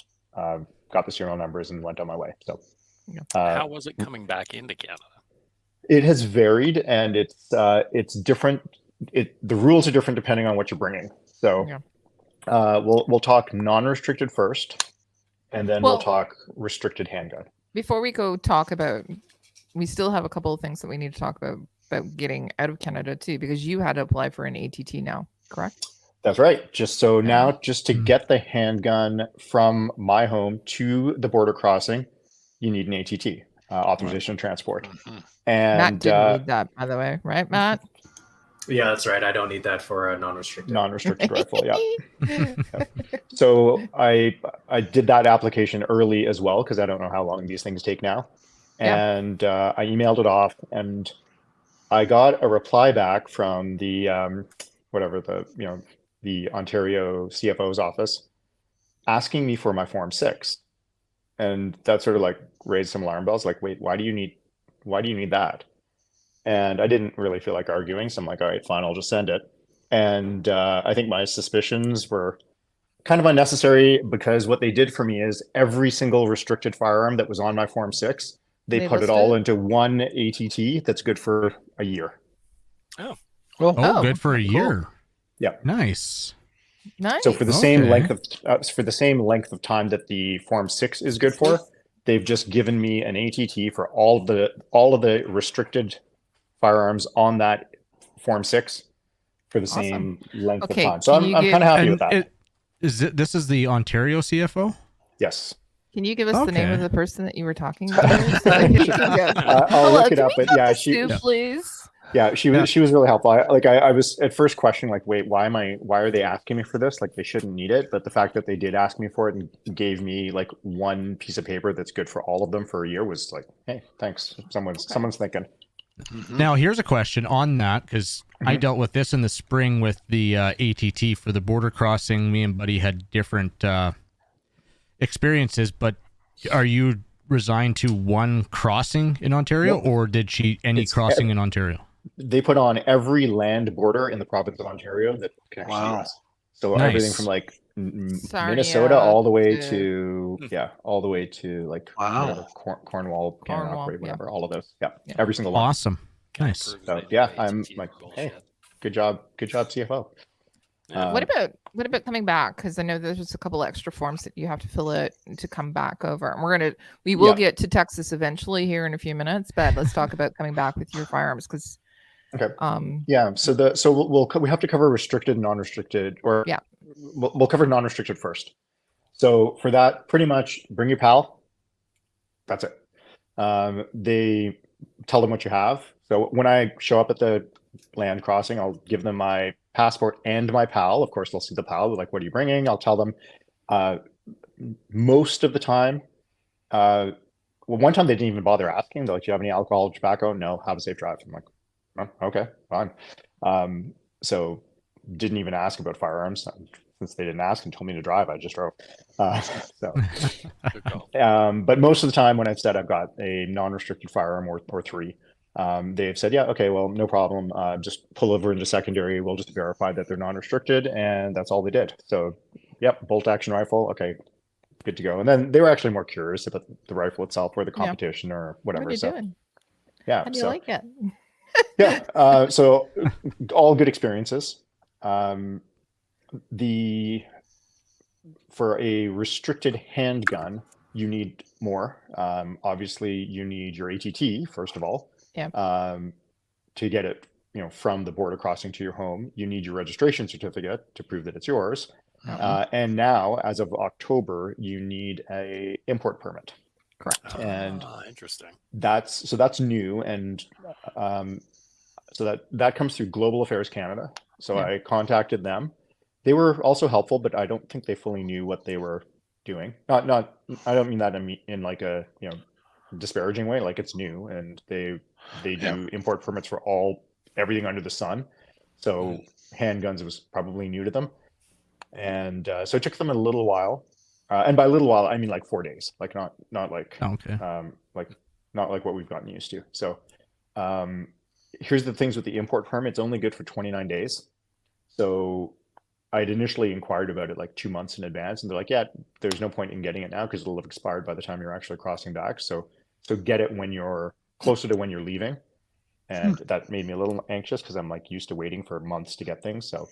got the serial numbers and went on my way. So how was it coming back into Canada? It has varied, and it's different. The rules are different depending on what you're bringing. So we'll talk non-restricted first, and then we'll talk restricted handgun. Before we go talk about, we still have a couple of things that we need to talk about getting out of Canada too, because you had to apply for an ATT now, correct? That's right. Just to get the handgun from my home to the border crossing, you need an ATT, authorization to transport. And Matt didn't need that, by the way, right, Matt? Yeah, that's right. I don't need that for a non-restricted rifle. Yeah. So I did that application early as well because I don't know how long these things take now, and I emailed it off, and I got a reply back from the the Ontario CFO's office asking me for my Form 6, and that sort of like raised some alarm bells. Like, wait, why do you need that? And I didn't really feel like arguing, so I'm like, all right, fine, I'll just send it. And I think my suspicions were kind of unnecessary because what they did for me is every single restricted firearm that was on my Form 6, they put it all into one ATT that's good for a year. Oh, well, good for a year. Yeah, nice. So for the same length of time that the Form 6 is good for, they've just given me an ATT for all of the restricted firearms on that Form 6 for the same length of time. So I'm kind of happy with that. This is the Ontario CFO? Yes. Can you give us the name of the person that you were talking to? I'll look it up, but yeah, please. Yeah, she was really helpful. I was at first questioning, like, wait, why are they asking me for this? Like, they shouldn't need it. But the fact that they did ask me for it and gave me like one piece of paper that's good for all of them for a year was like, hey, thanks. Someone's thinking. Now, here's a question on that, because I dealt with this in the spring with the ATT for the border crossing. Me and Buddy had different experiences, but are you resigned to one crossing in Ontario, or did she crossing in Ontario? they put on every land border in the province of Ontario that connects to the Wow. US. So Nice. everything from like Sarnia Minnesota all the way to- to all the way to like Wow. whatever Cornwall, Cornwall, Gananoque, whatever, yeah. all of those. Yeah, Yeah. every single one. Awesome. Can't Nice. prove So they do yeah, ATT I'm like, hey, bullshit. good job, CFO. Yeah. What about coming back? Because I know there's just a couple extra forms that you have to fill out to come back over. And we will Yeah. get to Texas eventually here in a few minutes, but let's talk about coming back with your firearms because Okay. Yeah. So we have to cover restricted and non-restricted, or Yeah. we'll cover non-restricted first. So for that, pretty much bring your PAL. That's it. They tell them what you have. So when I show up at the land crossing, I'll give them my passport and my PAL. Of course, they'll see the PAL. They're like, "What are you bringing?" I'll tell them. Most of the time, well, one time they didn't even bother asking. They're like, "Do you have any alcohol, tobacco?" "No." "Have a safe drive." I'm like, "Oh, okay, fine." So didn't even ask about firearms since they didn't ask and told me to drive. I just drove. So, Good call. but most of the time when I've said I've got a non-restricted firearm or three, they've said, "Yeah, okay, well, no problem. Just pull over into secondary. We'll just verify that they're non-restricted," and that's all they did. So, yep, bolt action rifle. Okay, good to go. And then they were actually more curious about the rifle itself or the Yeah. competition or What whatever. are you So, doing? yeah. How do you So, like it? yeah. So all good experiences. For a restricted handgun, you need more. Obviously, you need your ATT first of all. Yeah. To get it, from the border crossing to your home, you need your registration certificate to prove that it's yours. And now, as of October, you need a import permit. Correct. And Interesting. that's new, and so that comes through Global Affairs Canada. So Yeah. I contacted them. They were also helpful, but I don't think they fully knew what they were doing. Not I don't mean that in like a disparaging way. Like, it's new, and they do import permits for everything under the sun. So handguns was probably new to them, and so it took them a little while. And by a little while, I mean like 4 days. Like not like Okay. not like what we've gotten used to. So here's the things with the import permit. It's only good for 29 days. So I'd initially inquired about it like 2 months in advance, and they're like, "Yeah, there's no point in getting it now because it'll have expired by the time you're actually crossing back. So get it when you're closer to when you're leaving." And that made me a little anxious because I'm like used to waiting for months to get things. So,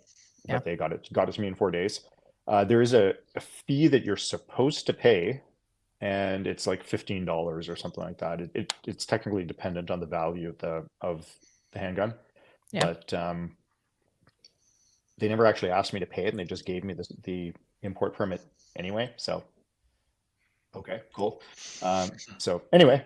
Yeah. but they got it to me in 4 days. There is a fee that you're supposed to pay, and it's like $15 or something like that. It's technically dependent on the value of the handgun. Yeah. But they never actually asked me to pay it, and they just gave me the import permit anyway. So, okay, cool. So anyway,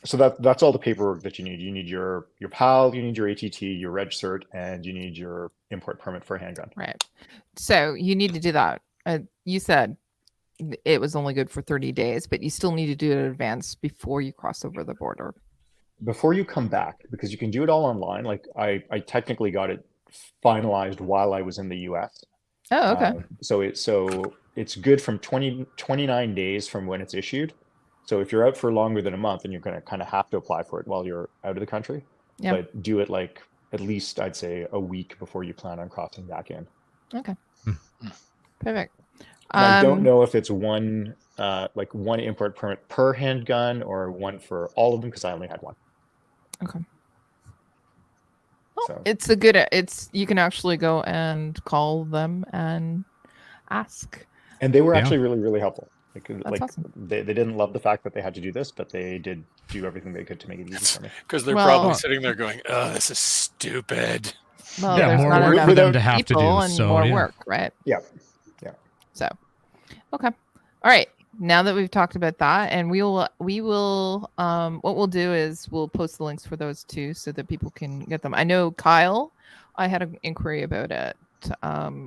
so that's all the paperwork that you need. You need your PAL, you need your ATT, your reg cert, and you need your import permit for a handgun. Right. So you need to do that. You said it was only good for 30 days, but you still need to do it in advance before you cross over the border. Before you come back, because you can do it all online. Like I technically got it finalized while I was in the US. Oh, okay. So it's good from 29 days from when it's issued. So if you're out for longer than a month, then you're going to kind of have to apply for it while you're out of the country. Yeah. But do it like at least, I'd say, a week before you plan on crossing back in. Okay. Perfect. And I don't know if it's one import permit per handgun or one for all of them, because I only had one. Okay. Well, So it's you can actually go and call them and ask. and they were actually really, really helpful. That's awesome. They didn't love the fact that they had to do this, but they did do everything they could to make it easy for me. Because they're Well- probably sitting there going, "Oh, this is stupid." Well, Yeah, there's more not work enough for them to have to people do, and so, more yeah. work, right? Yeah. So, okay. All right. Now that we've talked about that, and we will what we'll do is we'll post the links for those two so that people can get them. I know Kyle, I had an inquiry about it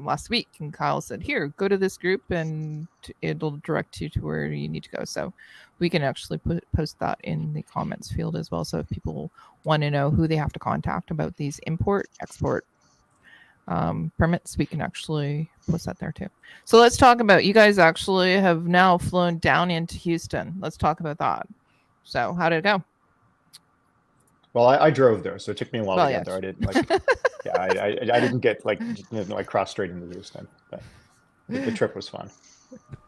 last week, and Kyle said, "Here, go to this group and it'll direct you to where you need to go." So we can actually post that in the comments field as well. So if people want to know who they have to contact about these import, export permits, we can actually post that there too. So let's talk about, you guys actually have now flown down into Houston. Let's talk about that. So how did it go? Well, I drove there, so it took me a while Well, to yeah. get there. I didn't like. Yeah, I didn't get like cross straight into Houston. But the trip was fun.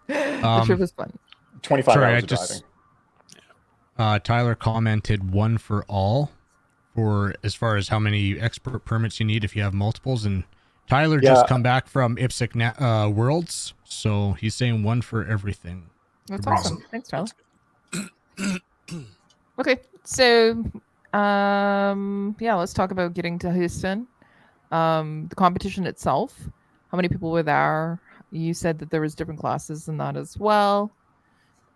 The trip was fun. 25 Sorry, hours of driving. Tyler commented one for all for as far as how many expert permits you need if you have multiples. And Tyler Yeah. just come back from IPSC Worlds, so he's saying one for everything. That's Awesome. awesome. Thanks, Tyler. Okay, so yeah, let's talk about getting to Houston. The competition itself. How many people were there? You said that there was different classes in that as well.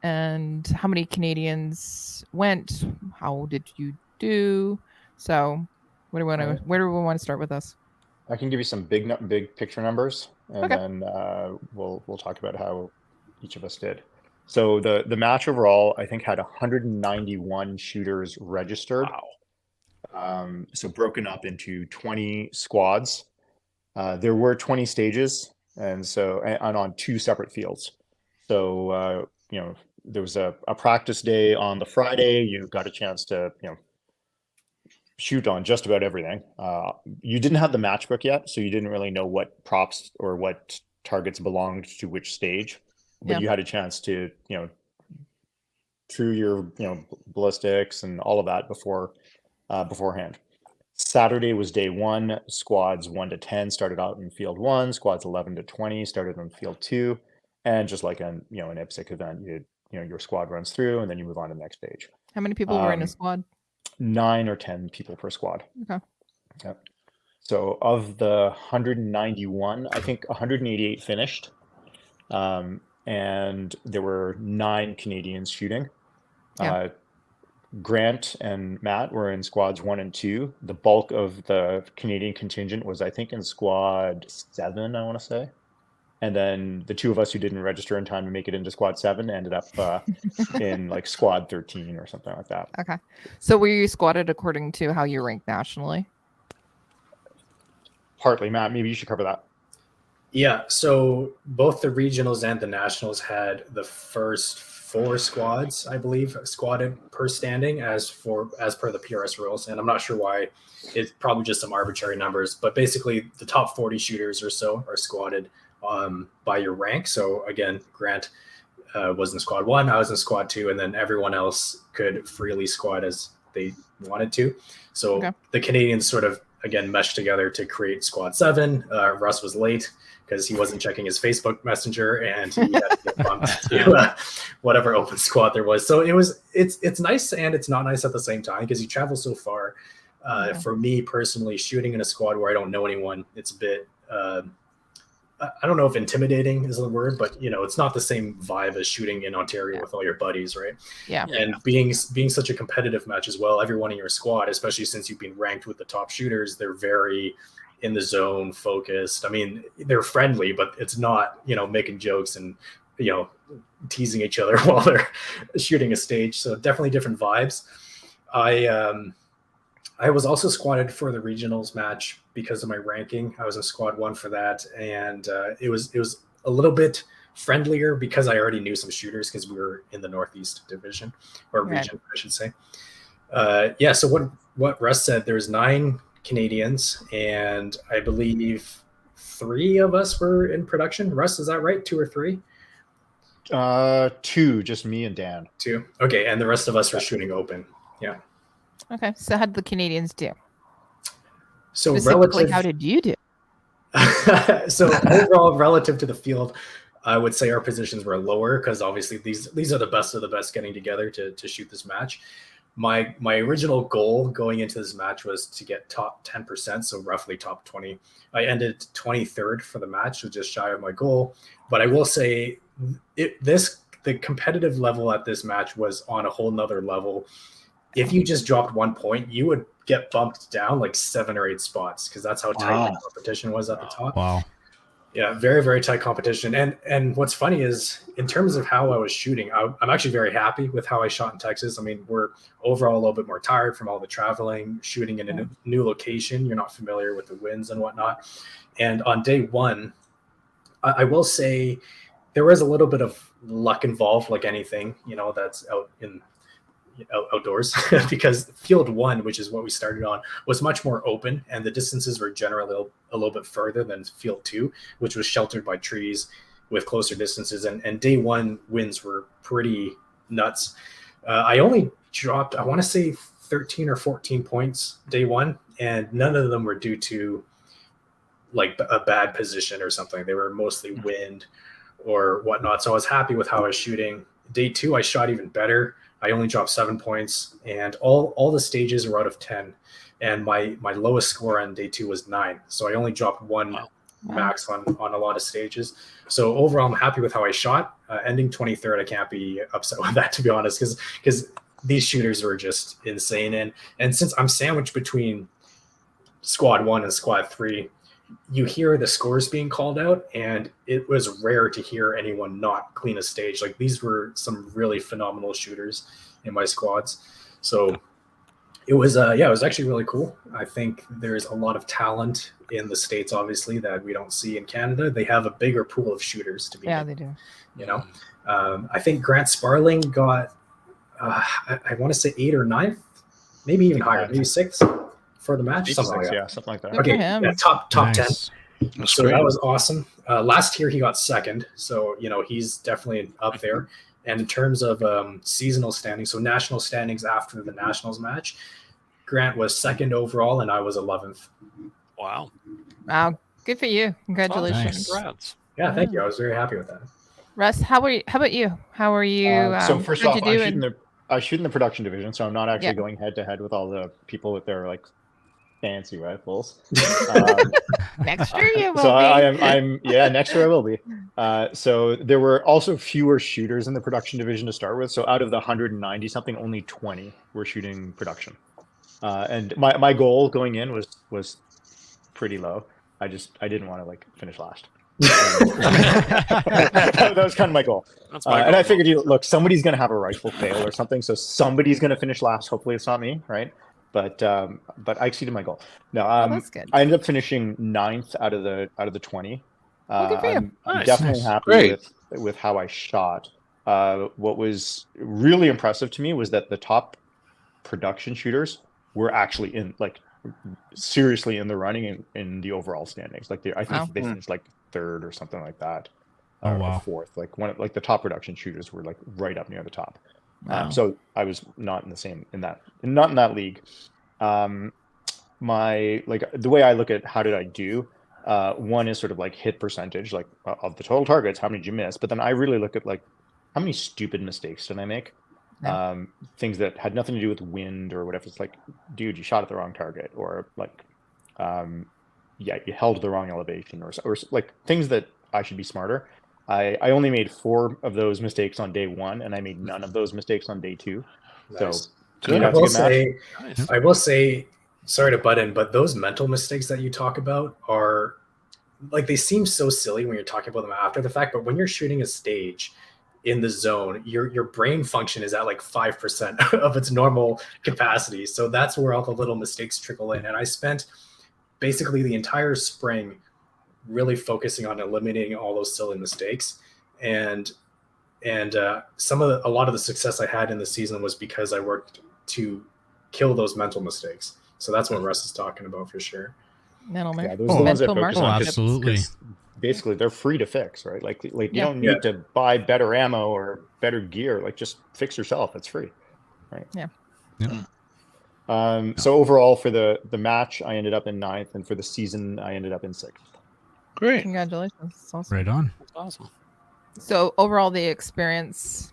And how many Canadians went? How did you do? So, where do we want to start with this? I can give you some big picture numbers, and Okay. then we'll talk about how each of us did. So the match overall, I think, had 191 shooters registered. Wow. So broken up into 20 squads. There were 20 stages, and on 2 separate fields. So there was a practice day on the Friday. You got a chance to shoot on just about everything. You didn't have the matchbook yet, so you didn't really know what props or what targets belonged to which stage. But you had a chance to through your ballistics and all of that beforehand. Saturday was day 1. Squads 1 to 10 started out in field 1. Squads 11 to 20 started in field 2. And just like an IPSC event, your squad runs through, and then you move on to the next stage. How many people were in a squad? 9 or 10 people per squad. Okay. Yep. So of the 191, I think 188 finished. And there were 9 Canadians shooting. Yeah. Grant and Matt were in squads 1 and 2. The bulk of the Canadian contingent was, I think, in squad 7, I want to say. And then the 2 of us who didn't register in time to make it into squad 7 ended up in like squad 13 or something like that. Okay. So were you squatted according to how you rank nationally? Partly. Matt, maybe you should cover that. Yeah, so both the regionals and the nationals had the first 4 squads, I believe, squatted per standing as per the PRS rules. And I'm not sure why. It's probably just some arbitrary numbers, but basically the top 40 shooters or so are squatted by your rank. So again, Grant was in squad 1, I was in squad 2, and then everyone else could freely squad as they wanted to. So the Canadians sort of again meshed together to create squad 7. Russ was late because he wasn't checking his Facebook Messenger, and he had to get bumped to whatever open squad there was. So it's nice and it's not nice at the same time because you travel so far. For me personally, shooting in a squad where I don't know anyone, it's a bit I don't know if intimidating is the word, but it's not the same vibe as shooting in Ontario with all your buddies, right? Yeah. And being such a competitive match as well, everyone in your squad, especially since you've been ranked with the top shooters, they're very in the zone, focused. I mean, they're friendly, but it's not, making jokes and, teasing each other while they're shooting a stage. So definitely different vibes. I was also squatted for the regionals match because of my ranking. I was in squad 1 for that. And it was a little bit friendlier because I already knew some shooters because we were in the Northeast division or region, I should say. So what Russ said, there's 9 Canadians, and I believe 3 of us were in production. Russ, is that right? 2 or 3? 2, just me and Dan. 2. Okay, and the rest of us were shooting open. Yeah. Okay, so how did the Canadians do? So specifically, how did you do? So overall, relative to the field, I would say our positions were lower because obviously these are the best of the best getting together to shoot this match. My original goal going into this match was to get top 10%, so roughly top 20. I ended 23rd for the match, so just shy of my goal. But I will say the competitive level at this match was on a whole nother level. If you just dropped 1 point, you would get bumped down like 7 or 8 spots because that's how tight the competition was at the top. Wow. Yeah, very, very tight competition. And what's funny is in terms of how I was shooting, I'm actually very happy with how I shot in Texas. I mean, we're overall a little bit more tired from all the traveling, shooting in a new location. You're not familiar with the winds and whatnot. And on day 1, I will say there was a little bit of luck involved, like anything, that's out in outdoors because field 1, which is what we started on, was much more open, and the distances were generally a little bit further than field 2, which was sheltered by trees with closer distances. And day 1 winds were pretty nuts. I only dropped, I want to say 13 or 14 points day 1, and none of them were due to like a bad position or something. They were mostly wind or whatnot. So I was happy with how I was shooting. Day 2, I shot even better. I only dropped 7 points, and all the stages were out of 10. And my lowest score on day 2 was 9. So I only dropped 1 max on a lot of stages. So overall, I'm happy with how I shot. Ending 23rd, I can't be upset with that, to be honest, because these shooters were just insane. And since I'm sandwiched between squad 1 and squad 3, you hear the scores being called out, and it was rare to hear anyone not clean a stage. Like, these were some really phenomenal shooters in my squads. So it was it was actually really cool. I think there's a lot of talent in the States, obviously, that we don't see in Canada. They have a bigger pool of shooters to be. Yeah, they do. You know, I think Grant Sparling got I want to say 8th or 9th, maybe even higher, maybe 6th for the match, something like that. Yeah, something like that. Okay, top Nice. 10. So that was awesome. Last year he got 2nd, so he's definitely up there. And in terms of seasonal standings, so national standings after the Nationals match, Grant was 2nd overall, and I was 11th. Wow. Wow, good for you! Congratulations. Nice. Congrats. Yeah, thank you. I was very happy with that. Russ, how about you? How are you? So first how'd off, I shoot in the production division, so I'm not actually going head to head with all the people with their like fancy rifles. Next year you will So be. I'm next year I will be. So there were also fewer shooters in the production division to start with. So out of the 190 something, only 20 were shooting production. And my goal going in was pretty low. I didn't want to like finish last. That was kind of my goal. That's my and goal. I figured, look, somebody's going to have a rifle fail or something, so somebody's going to finish last. Hopefully, it's not me, right? But I exceeded my goal. No, That's good. I ended up finishing 9th out of the 20. Good for you. I'm Nice. definitely Nice. happy Great. with how I shot. What was really impressive to me was that the top production shooters were actually seriously in the running in the overall standings. Like I think they finished like 3rd or something like that. Oh, wow. Or 4th. Like the top production shooters were like right up near the top. Wow. So I was not in that league. My the way I look at how did I do, one is sort of like hit percentage, like of the total targets, how many did you miss? But then I really look at like how many stupid mistakes did I make? Yeah. Things that had nothing to do with wind or whatever. It's like, dude, you shot at the wrong target, or like, you held the wrong elevation, or like things that I should be smarter. I only made 4 of those mistakes on day 1, and I made none of those mistakes on day 2. Nice. So to me, that's a good match. Nice. I will say, sorry to butt in, but those mental mistakes that you talk about are like, they seem so silly when you're talking about them after the fact, but when you're shooting a stage in the zone, your brain function is at like 5% of its normal capacity. So that's where all the little mistakes trickle in. And I spent basically the entire spring really focusing on eliminating all those silly mistakes. And a lot of the success I had in the season was because I worked to kill those mental mistakes. So that's what Russ is talking about for sure. Mental Yeah, those are the ones I focus on. Absolutely. Basically, they're free to fix, right? Like you don't need to buy better ammo or better gear. Like, just fix yourself. It's free, right? Yeah. So overall, for the match, I ended up in 9th, and for the season, I ended up in 6th. Great. Congratulations. That's awesome. Right on. That's awesome. So overall, the experience,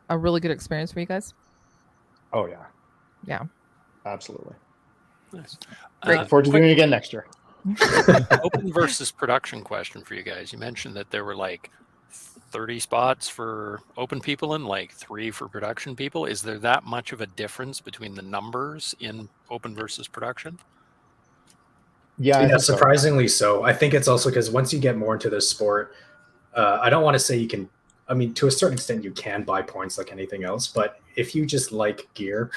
a really good experience for you guys. Oh yeah. Yeah. Absolutely. Nice. Look forward to doing it again next year. Open versus production question for you guys. You mentioned that there were like 30 spots for open people and like 3 for production people. Is there that much of a difference between the numbers in open versus production? Yeah, Yeah, surprisingly so. I think it's also because once you get more into this sport, I don't want to say you can, I mean, to a certain extent, you can buy points like anything else, but if you just like gear,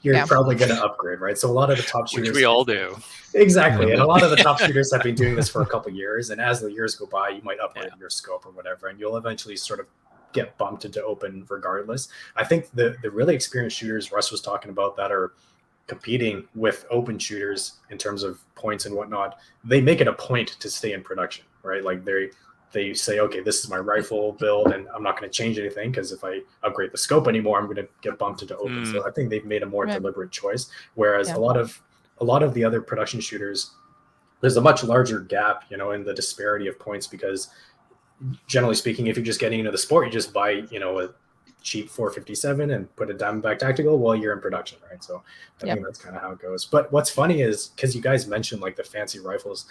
you're probably going to upgrade, right? So a lot of the top shooters, Which we all do. Exactly. And a lot of the top shooters have been doing this for a couple of years. And as the years go by, you might upgrade your scope or whatever, and you'll eventually sort of get bumped into open regardless. I think the really experienced shooters Russ was talking about that are competing with open shooters in terms of points and whatnot, they make it a point to stay in production, right? Like they say, okay, this is my rifle build, and I'm not going to change anything because if I upgrade the scope anymore, I'm going to get bumped into open. So I think they've made a more deliberate choice. Whereas a lot of the other production shooters, there's a much larger gap, you know, in the disparity of points because generally speaking, if you're just getting into the sport, you just buy, you know, a cheap 457 and put a Diamondback Tactical while you're in production, right? So I think that's kind of how it goes. But what's funny is because you guys mentioned like the fancy rifles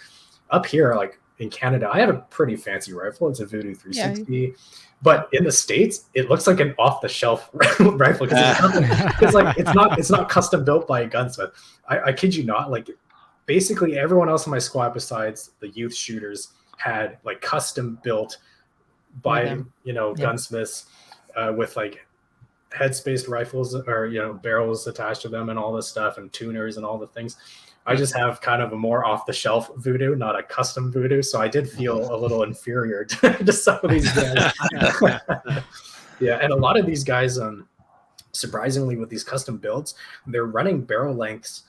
up here, like in Canada, I have a pretty fancy rifle. It's a Voodoo 360, but in the States, it looks like an off-the-shelf rifle because it's not custom built by a gunsmith. I kid you not, like basically everyone else in my squad besides the youth shooters had like custom built by gunsmiths with like head-spaced rifles or barrels attached to them and all this stuff and tuners and all the things. I just have kind of a more off-the-shelf Voodoo, not a custom Voodoo, so I did feel a little inferior to some of these guys. Yeah, and a lot of these guys, surprisingly, with these custom builds, they're running barrel lengths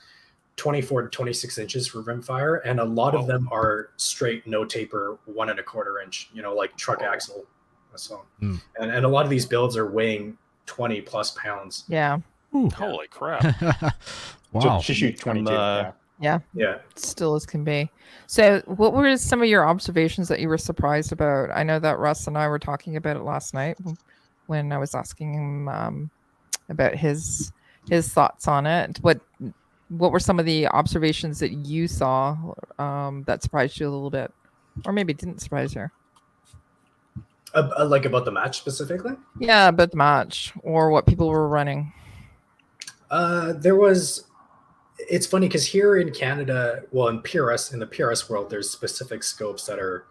24 to 26 inches for rimfire, and a lot of them are straight no taper 1 1/4 inch, like truck axle. So, and a lot of these builds are weighing 20 plus pounds. Yeah. Ooh. Holy crap! Wow. So she shoot 22. Yeah. Still as can be. So, what were some of your observations that you were surprised about? I know that Russ and I were talking about it last night when I was asking him about his thoughts on it. What were some of the observations that you saw that surprised you a little bit, or maybe didn't surprise you? Like about the match specifically? Yeah, about the match or what people were running. It's funny because here in Canada, well, in the PRS world, there's specific scopes that are,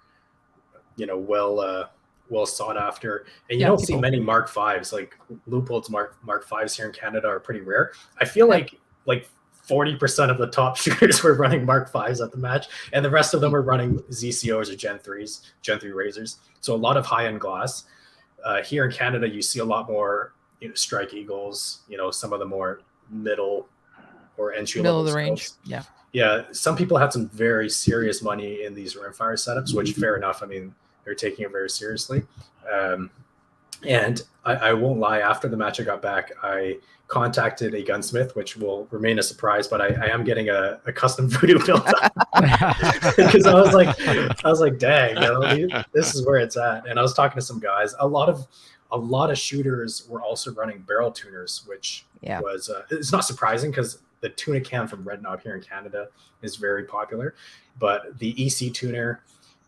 well sought after, and you don't see many Mark Vs. Like Leupold's Mark Vs here in Canada are pretty rare. I feel like 40% of the top shooters were running Mark Vs at the match, and the rest of them were running ZCOs or Gen 3 Razors. So a lot of high-end glass. Here in Canada, you see a lot more, Strike Eagles. Some of the more middle or entry level of the range. Yeah. Yeah. Some people had some very serious money in these rimfire setups, which fair enough. I mean, they're taking it very seriously. And I won't lie, after the match I got back, I contacted a gunsmith, which will remain a surprise, but I am getting a custom Voodoo built because I was like, dang, this is where it's at. And I was talking to some guys. A lot of shooters were also running barrel tuners, which was it's not surprising because the tuna cam from Red Knob here in Canada is very popular, but the EC tuner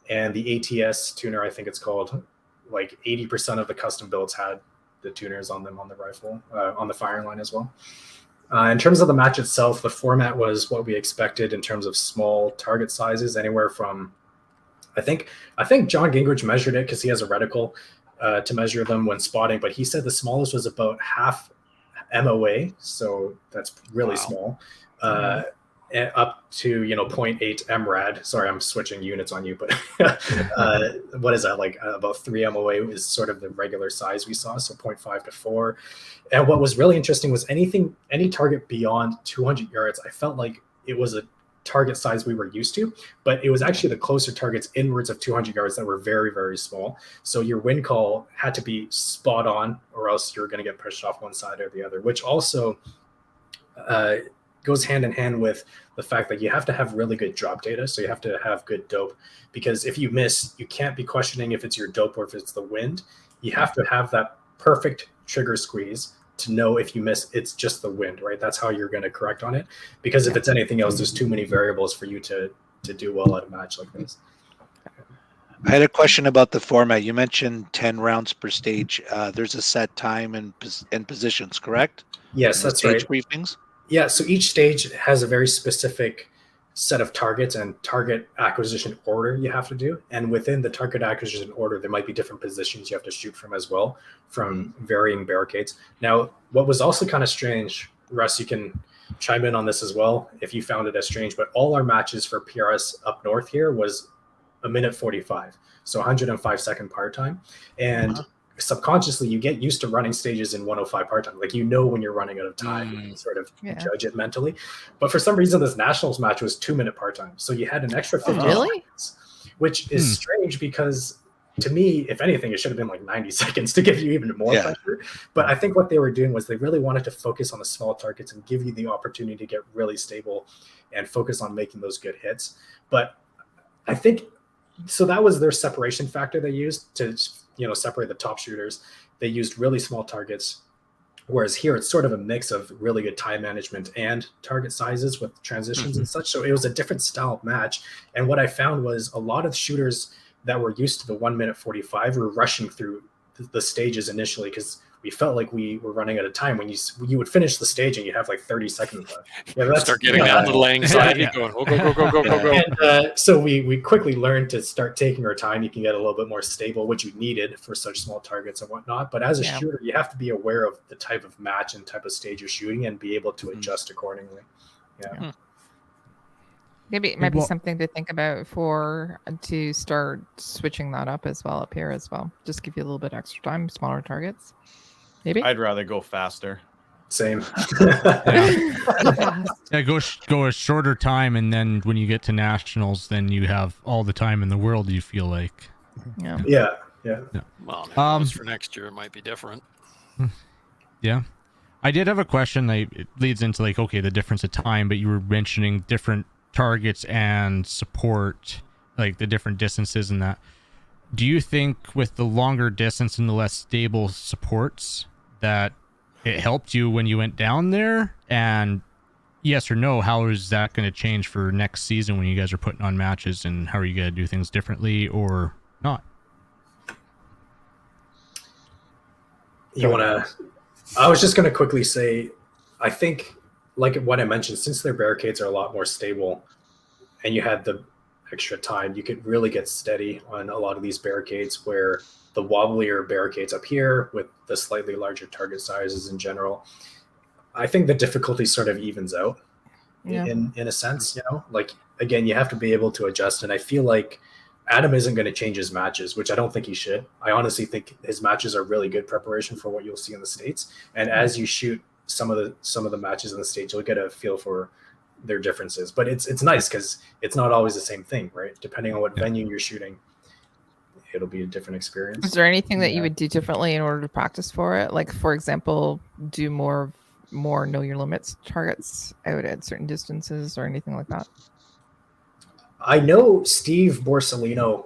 and the ATS tuner, I think it's called, like 80% of the custom builds had the tuners on them on the rifle, on the firing line as well. In terms of the match itself, the format was what we expected in terms of small target sizes, anywhere from, I think John Gingrich measured it because he has a reticle to measure them when spotting, but he said the smallest was about half MOA, so that's really small, up to 0.8 MRAD. Sorry, I'm switching units on you, but what is that, like about 3 MOA is sort of the regular size we saw, so 0.5 to 4. And what was really interesting was any target beyond 200 yards, I felt like it was a target size we were used to, but it was actually the closer targets inwards of 200 yards that were very, very small. So your wind call had to be spot on, or else you're going to get pushed off one side or the other, which also goes hand in hand with the fact that you have to have really good drop data. So you have to have good dope, because if you miss, you can't be questioning if it's your dope or if it's the wind. You have to have that perfect trigger squeeze to know if you miss, it's just the wind, right? That's how you're going to correct on it. Because if it's anything else, there's too many variables for you to do well at a match like this. I had a question about the format. You mentioned 10 rounds per stage. There's a set time and positions, correct? Yes, that's right. Stage briefings? Yeah, so each stage has a very specific set of targets and target acquisition order you have to do. And within the target acquisition order, there might be different positions you have to shoot from as well, from varying barricades. Now, what was also kind of strange, Russ, you can chime in on this as well if you found it as strange, but all our matches for PRS up north here was 1:45, so 105-second par time. And subconsciously you get used to running stages in 105 part time. Like, when you're running out of time, you can sort of judge it mentally. But for some reason, this Nationals match was 2-minute part time, so you had an extra 50 seconds, which is strange because to me, if anything, it should have been like 90 seconds to give you even more pressure. But I think what they were doing was they really wanted to focus on the small targets and give you the opportunity to get really stable and focus on making those good hits. But I think so that was their separation factor they used to separate the top shooters. They used really small targets, whereas here it's sort of a mix of really good time management and target sizes with transitions and such. So it was a different style of match. And what I found was a lot of shooters that were used to the 1 minute 45 were rushing through the stages initially because we felt like we were running out of time. When you would finish the stage and you have like 30 seconds left. Yeah, start getting that little anxiety going. Go. And so we quickly learned to start taking our time. You can get a little bit more stable, which you needed for such small targets and whatnot. But as a shooter, you have to be aware of the type of match and type of stage you're shooting and be able to adjust accordingly. Yeah. Maybe it might be something to think about to start switching that up as well up here as well. Just give you a little bit extra time, smaller targets. Maybe I'd rather go faster. Same. Go a shorter time, and then when you get to nationals, then you have all the time in the world. You feel like. Yeah. Well, for next year it might be different. Yeah, I did have a question. It leads into the difference of time, but you were mentioning different targets and support, like the different distances and that. Do you think with the longer distance and the less stable supports that it helped you when you went down there? And yes or no, how is that going to change for next season when you guys are putting on matches, and how are you going to do things differently or not? I was just going to quickly say, I think like what I mentioned, since their barricades are a lot more stable and you had the extra time, you could really get steady on a lot of these barricades, where the wobblier barricades up here with the slightly larger target sizes in general, I think the difficulty sort of evens out in a sense, like, again, you have to be able to adjust. And I feel like Adam isn't going to change his matches, which I don't think he should. I honestly think his matches are really good preparation for what you'll see in the States. And as you shoot some of the matches in the States, you'll get a feel for their differences. But it's nice because it's not always the same thing, right? Depending on what venue you're shooting, it'll be a different experience. Is there anything that you would do differently in order to practice for it? Like, for example, do more know your limits targets out at certain distances or anything like that? I know Steve Borsellino,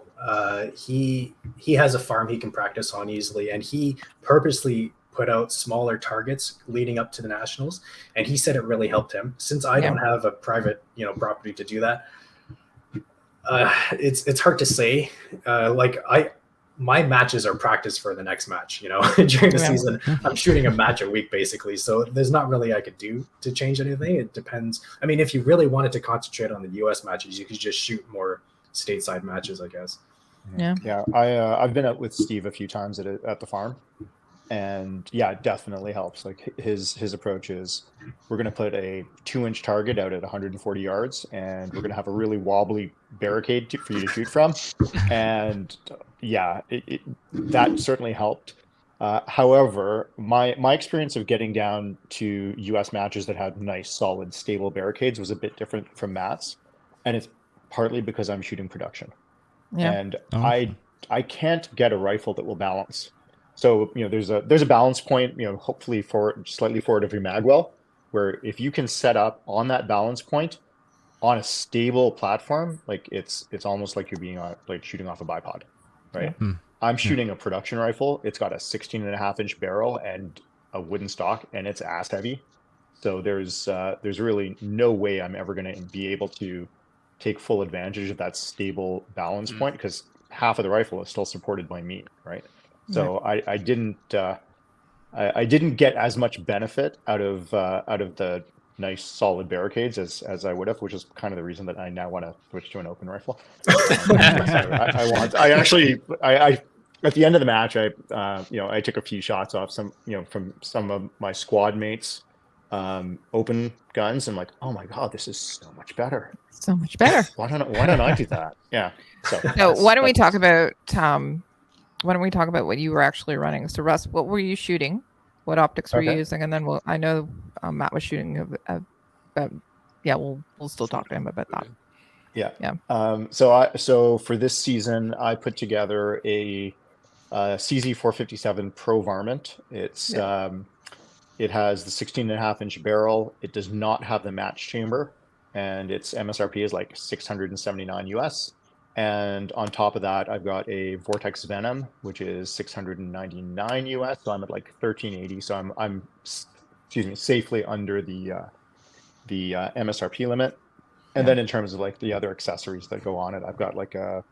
he has a farm he can practice on easily, and he purposely put out smaller targets leading up to the Nationals, and he said it really helped him. Since I don't have a private property to do that, it's hard to say. My matches are practice for the next match. During the season, I'm shooting a match a week basically, so there's not really I could do to change anything. It depends. I mean, if you really wanted to concentrate on the U.S. matches, you could just shoot more stateside matches, I guess. Yeah. I've been out with Steve a few times at the farm, and it definitely helps. Like his approach is, we're going to put a 2-inch target out at 140 yards, and we're going to have a really wobbly barricade for you to shoot from, and that certainly helped. However, my experience of getting down to U.S. matches that had nice, solid, stable barricades was a bit different from Matt's, and it's partly because I'm shooting production, and I can't get a rifle that will balance. So there's a balance point, hopefully slightly forward of your magwell, where if you can set up on that balance point on a stable platform, like it's almost like you're being shooting off a bipod, right? I'm shooting a production rifle. It's got a 16.5-inch barrel and a wooden stock, and it's ass heavy. So there's really no way I'm ever going to be able to take full advantage of that stable balance point, because half of the rifle is still supported by me, right? So I didn't get as much benefit out of the nice solid barricades as I would have, which is kind of the reason that I now want to switch to an open rifle. I at the end of the match, I took a few shots off from some of my squad mates open guns. I'm like, oh my god, this is so much better. So much better. Why don't I do that? Yeah. So why don't we talk about why don't we talk about what you were actually running? So, Russ, what were you shooting? What optics were you Okay. using? And then I know Matt was shooting. Yeah, we'll still talk to him about that. Yeah. Yeah. So for this season, I put together a CZ457 Pro Varmint. It's it has the 16.5-inch barrel. It does not have the match chamber, and its MSRP is like 679 US. And on top of that, I've got a Vortex Venom, which is 699 US. So I'm at like 1380. So I'm safely under the MSRP limit. And then in terms of like the other accessories that go on it, I've got like a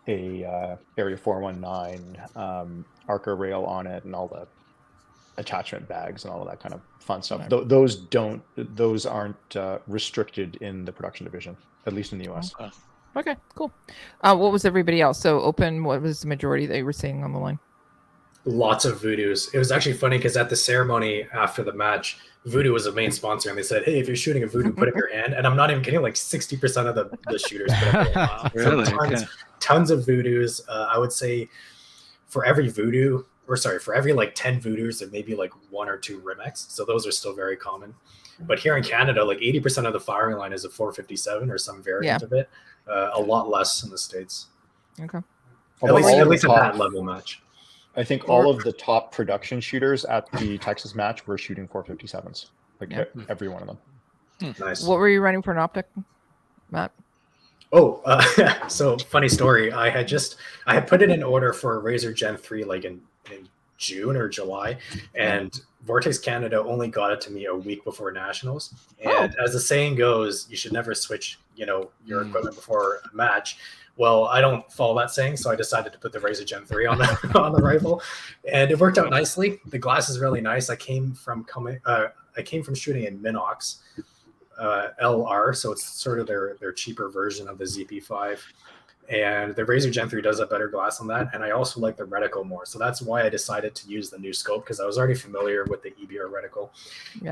Area 419 Arca rail on it, and all the attachment bags and all of that kind of fun stuff. Right. Those aren't restricted in the production division, at least in the US. Okay, cool. What was everybody else? So open, what was the majority that you were seeing on the line? Lots of Voodoos. It was actually funny because at the ceremony after the match, Voodoo was the main sponsor, and they said, "Hey, if you're shooting a Voodoo, put up your hand." And I'm not even kidding; like 60% of the shooters put up their hand. Really? Tons of Voodoos. I would say for every Voodoo, for every like 10 Voodoos, there may be like 1 or 2 Rimex. So those are still very common. But here in Canada, like 80% of the firing line is a 457 or some variant of it. A lot less in the States. Okay. At least at that level match. I think all of the top production shooters at the Texas match were shooting 457s. Like every one of them. Nice. What were you running for an optic, Matt? Oh, so funny story. I had put it in order for a Razor Gen 3 like in June or July, and Vortex Canada only got it to me a week before Nationals. And as the saying goes, you should never switch, your equipment before a match. Well, I don't follow that saying, so I decided to put the Razor Gen 3 on the rifle, and it worked out nicely. The glass is really nice. I came from shooting in Minox LR, so it's sort of their cheaper version of the ZP5. And the Razor Gen 3 does have better glass on that, and I also like the reticle more. So that's why I decided to use the new scope, because I was already familiar with the EBR reticle,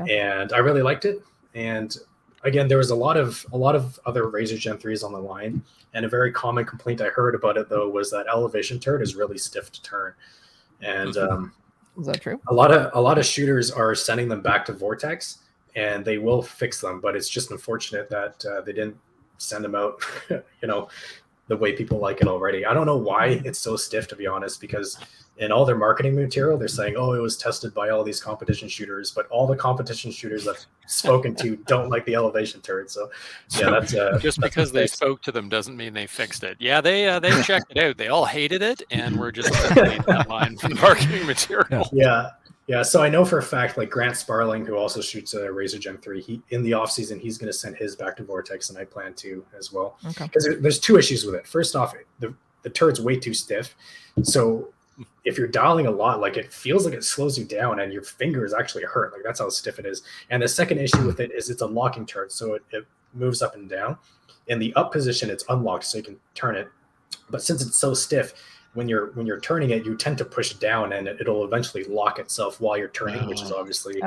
and I really liked it. And again, there was a lot of other Razor Gen 3s on the line, and a very common complaint I heard about it though was that elevation turret is really stiff to turn. And is that true? A lot of shooters are sending them back to Vortex, and they will fix them, but it's just unfortunate that they didn't send them out, the way people like it already. I don't know why it's so stiff, to be honest, because in all their marketing material, they're saying, "Oh, it was tested by all these competition shooters," but all the competition shooters I've spoken to don't like the elevation turret. So that's just because they spoke to them doesn't mean they fixed it. Yeah, they checked it out. They all hated it, and we're just eliminating that line from the marketing material. Yeah. So I know for a fact, like Grant Sparling, who also shoots a Razor Gen 3, in the off season, he's going to send his back to Vortex, and I plan to as well. Okay. Because there's 2 issues with it. First off, the turret's way too stiff. So if you're dialing a lot, like it feels like it slows you down, and your fingers actually hurt. Like that's how stiff it is. And the second issue with it is it's a locking turret, so it moves up and down. In the up position, it's unlocked, so you can turn it. But since it's so stiff, when you're turning it, you tend to push down, and it'll eventually lock itself while you're turning, which is obviously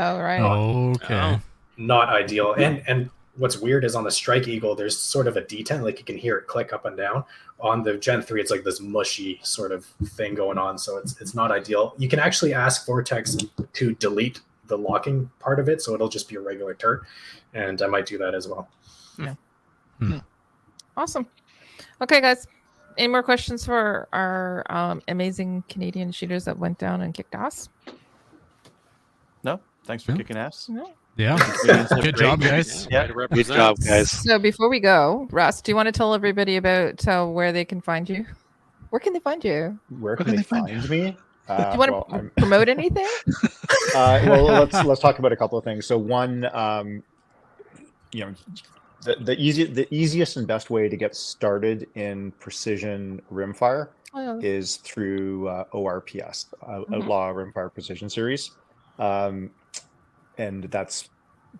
not ideal. And what's weird is on the Strike Eagle, there's sort of a detent, like you can hear it click up and down. On the Gen 3, it's like this mushy sort of thing going on, so it's not ideal. You can actually ask Vortex to delete the locking part of it, so it'll just be a regular turret, and I might do that as well. Awesome. Okay, guys. Any more questions for our amazing Canadian shooters that went down and kicked ass? No, thanks for kicking ass. No. Yeah. Good job, guys. Yeah, good job, guys. So before we go, Russ, do you want to tell everybody about where they can find you? Where can they find you? Where can they find me? Do you want to promote anything? Well, let's talk about a couple of things. So one, the easiest and best way to get started in precision rimfire is through ORPS, Outlaw Rimfire Precision Series. And that's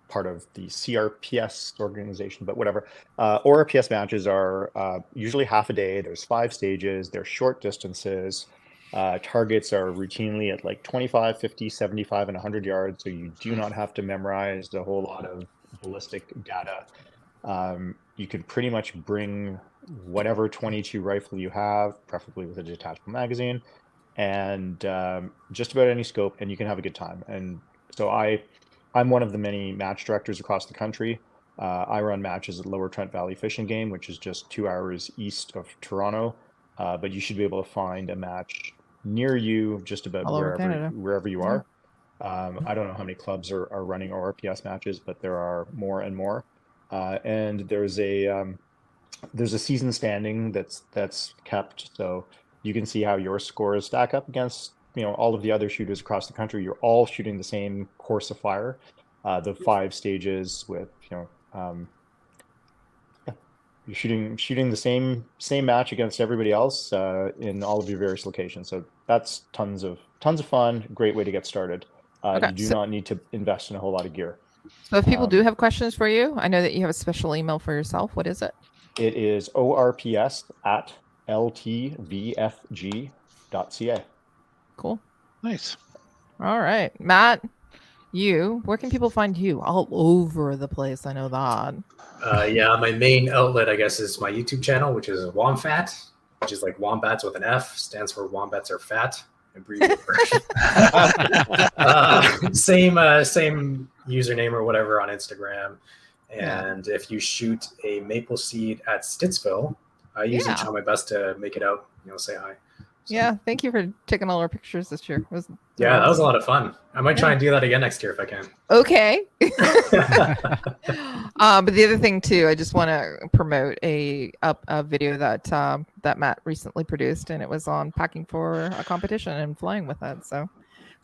part of the CRPS organization, but whatever. ORPS matches are usually half a day. There's 5 stages. They're short distances. Targets are routinely at like 25, 50, 75, and 100 yards. So you do not have to memorize a whole lot of ballistic data. You can pretty much bring whatever 22 rifle you have, preferably with a detachable magazine, and just about any scope, and you can have a good time. And so I'm one of the many match directors across the country. I run matches at Lower Trent Valley Fishing Game, which is just 2 hours east of Toronto. But you should be able to find a match near you, just about All over Canada. wherever you Yeah. are. I don't know how many clubs are running ORPS matches, but there are more and more. And there's a season standing that's kept, so you can see how your scores stack up against all of the other shooters across the country. You're all shooting the same course of fire, the 5 stages with you're shooting the same match against everybody else in all of your various locations. So that's tons of fun. Great way to get started. Okay, You do not need to invest in a whole lot of gear. So if people do have questions for you, I know that you have a special email for yourself. What is it? It is orps@ltvfg.ca. Cool. Nice. All right, Matt. Where can people find you? All over the place. I know that. Yeah, my main outlet, I guess, is my YouTube channel, which is Womfat, which is like wombats with an F, stands for wombats are fat. Abbreviated version. Same username or whatever on Instagram. And if you shoot a maple seed at Stittsville, I usually try my best to make it out, say hi. So. Yeah, thank you for taking all our pictures this year. That was a lot of fun. I might try and do that again next year if I can. Okay. But the other thing too, I just want to promote a video that Matt recently produced, and it was on packing for a competition and flying with it. So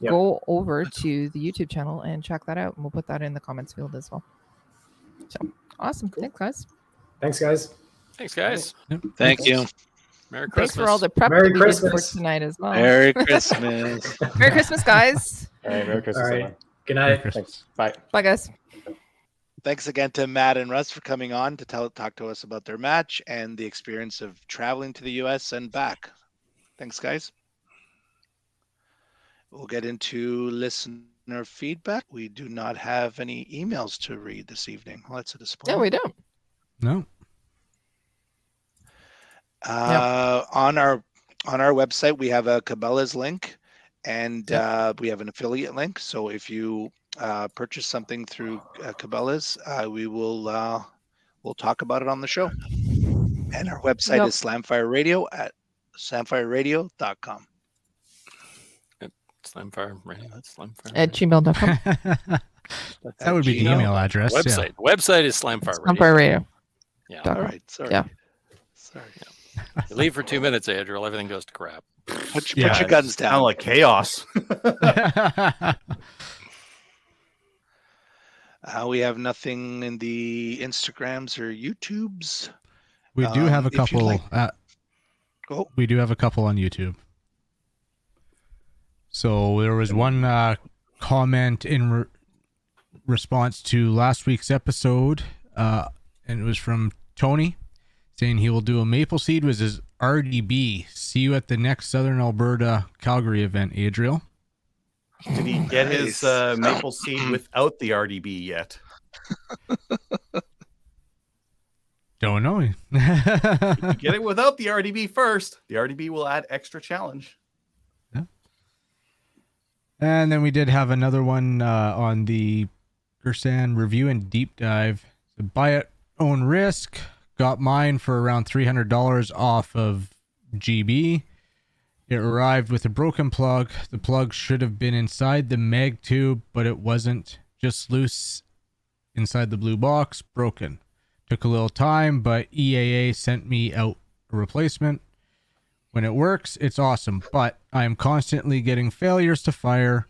go over to the YouTube channel and check that out, and we'll put that in the comments field as well. So awesome. Cool. Thanks, guys. Thanks, guys. Thanks, guys. Thank you. Merry Christmas. Thanks for all the prep Merry that we Christmas. did for tonight as well. Merry Christmas. Merry Christmas, guys. All right, Merry Christmas. All right. Everyone. Good night. Thanks. Bye. Bye, guys. Thanks again to Matt and Russ for coming on to talk to us about their match and the experience of traveling to the U.S. and back. Thanks, guys. We'll get into listener feedback. We do not have any emails to read this evening. Well, that's a disappointment. No, we don't. No. On our website, we have a Cabela's link, and we have an affiliate link. So if you purchase something through Cabela's, we'll talk about it on the show. And our website is Slamfire Radio at slamfireradio.com. Slamfire Radio. That's Slamfire. At gmail.com. That would be the email address. Website. Yeah. Website is Slamfire Radio. Slamfire Radio. Yeah. All right. Sorry. Yeah. Sorry. You leave for 2 minutes, Adriel. Everything goes to crap. Put your guns down. Sound like chaos. We have nothing in the Instagrams or YouTubes. We do have a if you'd couple. like- We do have a couple on YouTube. So there was one comment in response to last week's episode, and it was from Tony, saying he will do a Mapleseed with his RDB. See you at the next Southern Alberta Calgary event, Adriel. Did he get his maple seed without the RDB yet? Don't know. You get it without the RDB first. The RDB will add extra challenge. Yeah. And then we did have another one on the Gersan review and deep dive. So buy at own risk. Got mine for around $300 off of GB. It arrived with a broken plug. The plug should have been inside the mag tube, but it wasn't. Just loose inside the blue box. Broken. Took a little time, but EAA sent me out a replacement. When it works, it's awesome, but I am constantly getting failures to fire.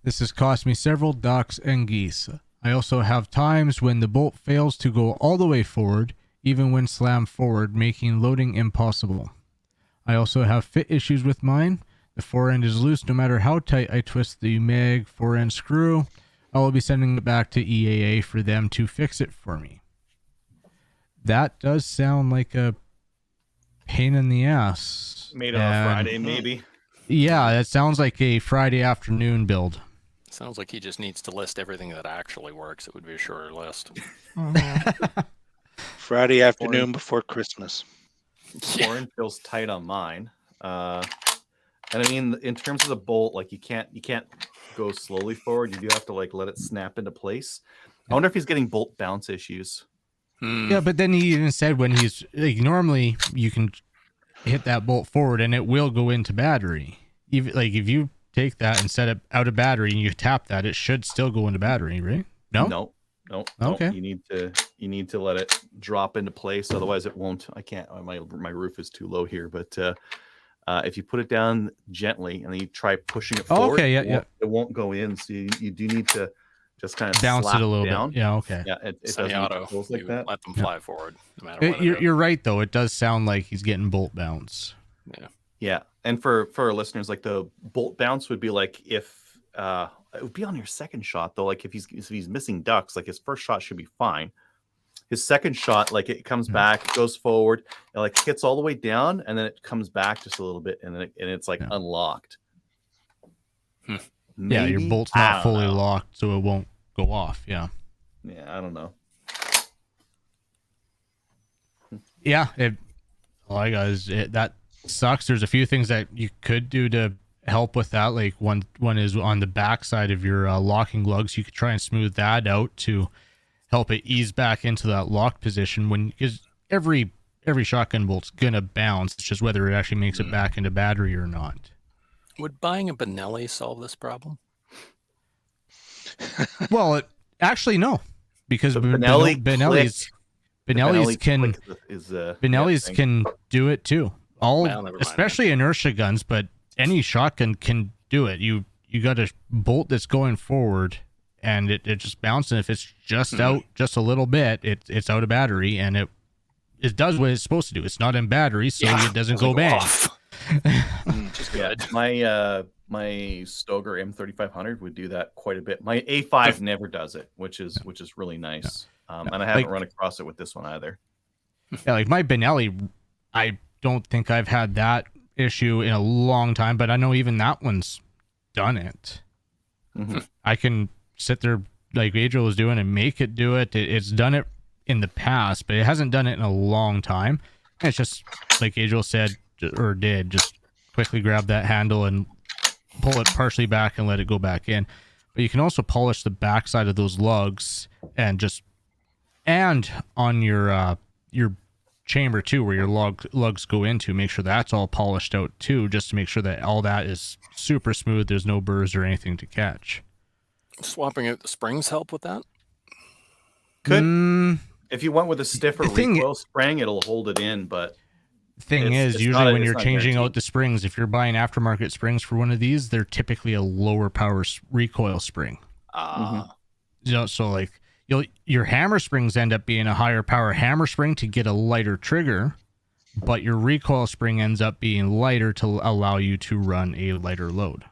This has cost me several ducks and geese. I also have times when the bolt fails to go all the way forward, even when slammed forward, making loading impossible. I also have fit issues with mine. The forend is loose no matter how tight I twist the mag forend screw. I will be sending it back to EAA for them to fix it for me. That does sound like a pain in the ass. Made on a Friday, maybe. Yeah, that sounds like a Friday afternoon build. Sounds like he just needs to list everything that actually works. It would be a shorter list. Friday afternoon before Christmas. Warren feels tight on mine. And I mean, in terms of the bolt, like you can't go slowly forward. You do have to like let it snap into place. I wonder if he's getting bolt bounce issues. Yeah, but then he even said when he's like normally you can hit that bolt forward and it will go into battery. Even like if you take that and set it out of battery and you tap that, it should still go into battery, right? No. No. Okay. You need to let it drop into place, otherwise it won't. I can't. My roof is too low here, but if you put it down gently and then you try pushing it forward, okay, it won't go in. So you do need to just kind of Bounce slap it a little down. bit. Yeah, okay. Yeah, it doesn't Semi-auto. close like that. Let them fly forward, no matter what. You're right though. It does sound like he's getting bolt bounce. Yeah, and for our listeners, like the bolt bounce would be like if it would be on your second shot though. Like if he's missing ducks, like his first shot should be fine. His second shot, like it comes back, it goes forward, it like hits all the way down, and then it comes back just a little bit, and then it's like unlocked. Yeah, your bolt's not fully locked, so it won't go off. Yeah. Yeah, I don't know. Yeah, that sucks. There's a few things that you could do to help with that. Like one is on the back side of your locking lugs. You could try and smooth that out to help it ease back into that locked position. Because every shotgun bolt's gonna bounce. It's just whether it actually makes it back into battery or not. Would buying a Benelli solve this problem? Well, actually no, because So Benelli's can do it too. Especially inertia guns, but any shotgun can do it. You got a bolt that's going forward and it just bounces. And if it's just out just a little bit, it's out of battery and it does what it's supposed to do. It's not in battery, so it doesn't go bang. Just good. My Stoeger M3500 would do that quite a bit. My A5 never does it, which is really nice. And I haven't run across it with this one either. Yeah, like my Benelli, I don't think I've had that issue in a long time, but I know even that one's done it. I can sit there like Adriel was doing and make it do it. It's done it in the past, but it hasn't done it in a long time. And it's just like Adriel said or did, just quickly grab that handle and pull it partially back and let it go back in. But you can also polish the backside of those lugs and on your chamber too, where your lugs go into, make sure that's all polished out too, just to make sure that all that is super smooth. There's no burrs or anything to catch. Swapping out the springs help with that? Could. If you went with a stiffer recoil spring, it'll hold it in, but thing is, usually when you're changing out the springs, if you're buying aftermarket springs for one of these, they're typically a lower power recoil spring. So like your hammer springs end up being a higher power hammer spring to get a lighter trigger, but your recoil spring ends up being lighter to allow you to run a lighter load.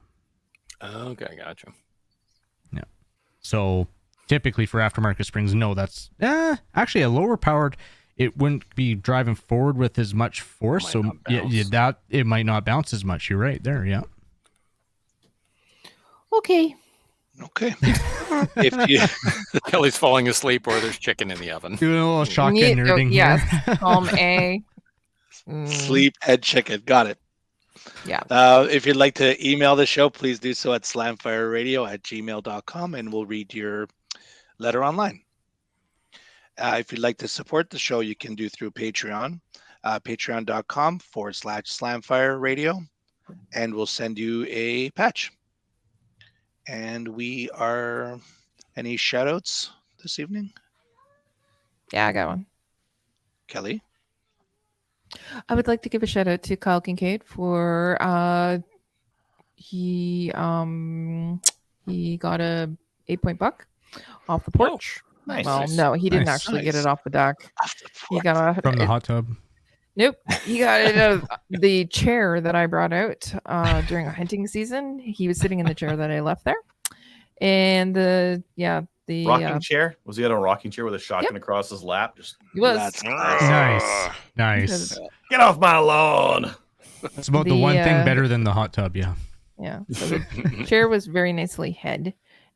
Okay, gotcha. Yeah. So typically for aftermarket springs, no, that's actually a lower powered. It wouldn't be driving forward with as much force, so that it might not bounce as much. You're right there, yeah. Okay. If you Kelly's falling asleep or there's chicken in the oven. Doing a little shotgun nerding yes. here. A. sleep head chicken, got it. Yeah. If you'd like to email the show, please do so at slamfireradio@gmail.com and we'll read your letter online. If you'd like to support the show, you can do through Patreon, patreon.com/slamfireradio, and we'll send you a patch. And we are, any shout outs this evening? Yeah, I got one. Kelly? I would like to give a shout out to Kyle Kincaid for he got a 8-point buck off the porch. Nice. Well, no, he didn't actually get it off the deck. He got from the hot tub. Nope, he got it out of the chair that I brought out during a hunting season. He was sitting in the chair that I left there, and the rocking chair. Was he on a rocking chair with a shotgun across his lap? He was. That's Nice. Get off my lawn. That's about the one thing better than the hot tub, yeah. Yeah. So the chair was very nicely head,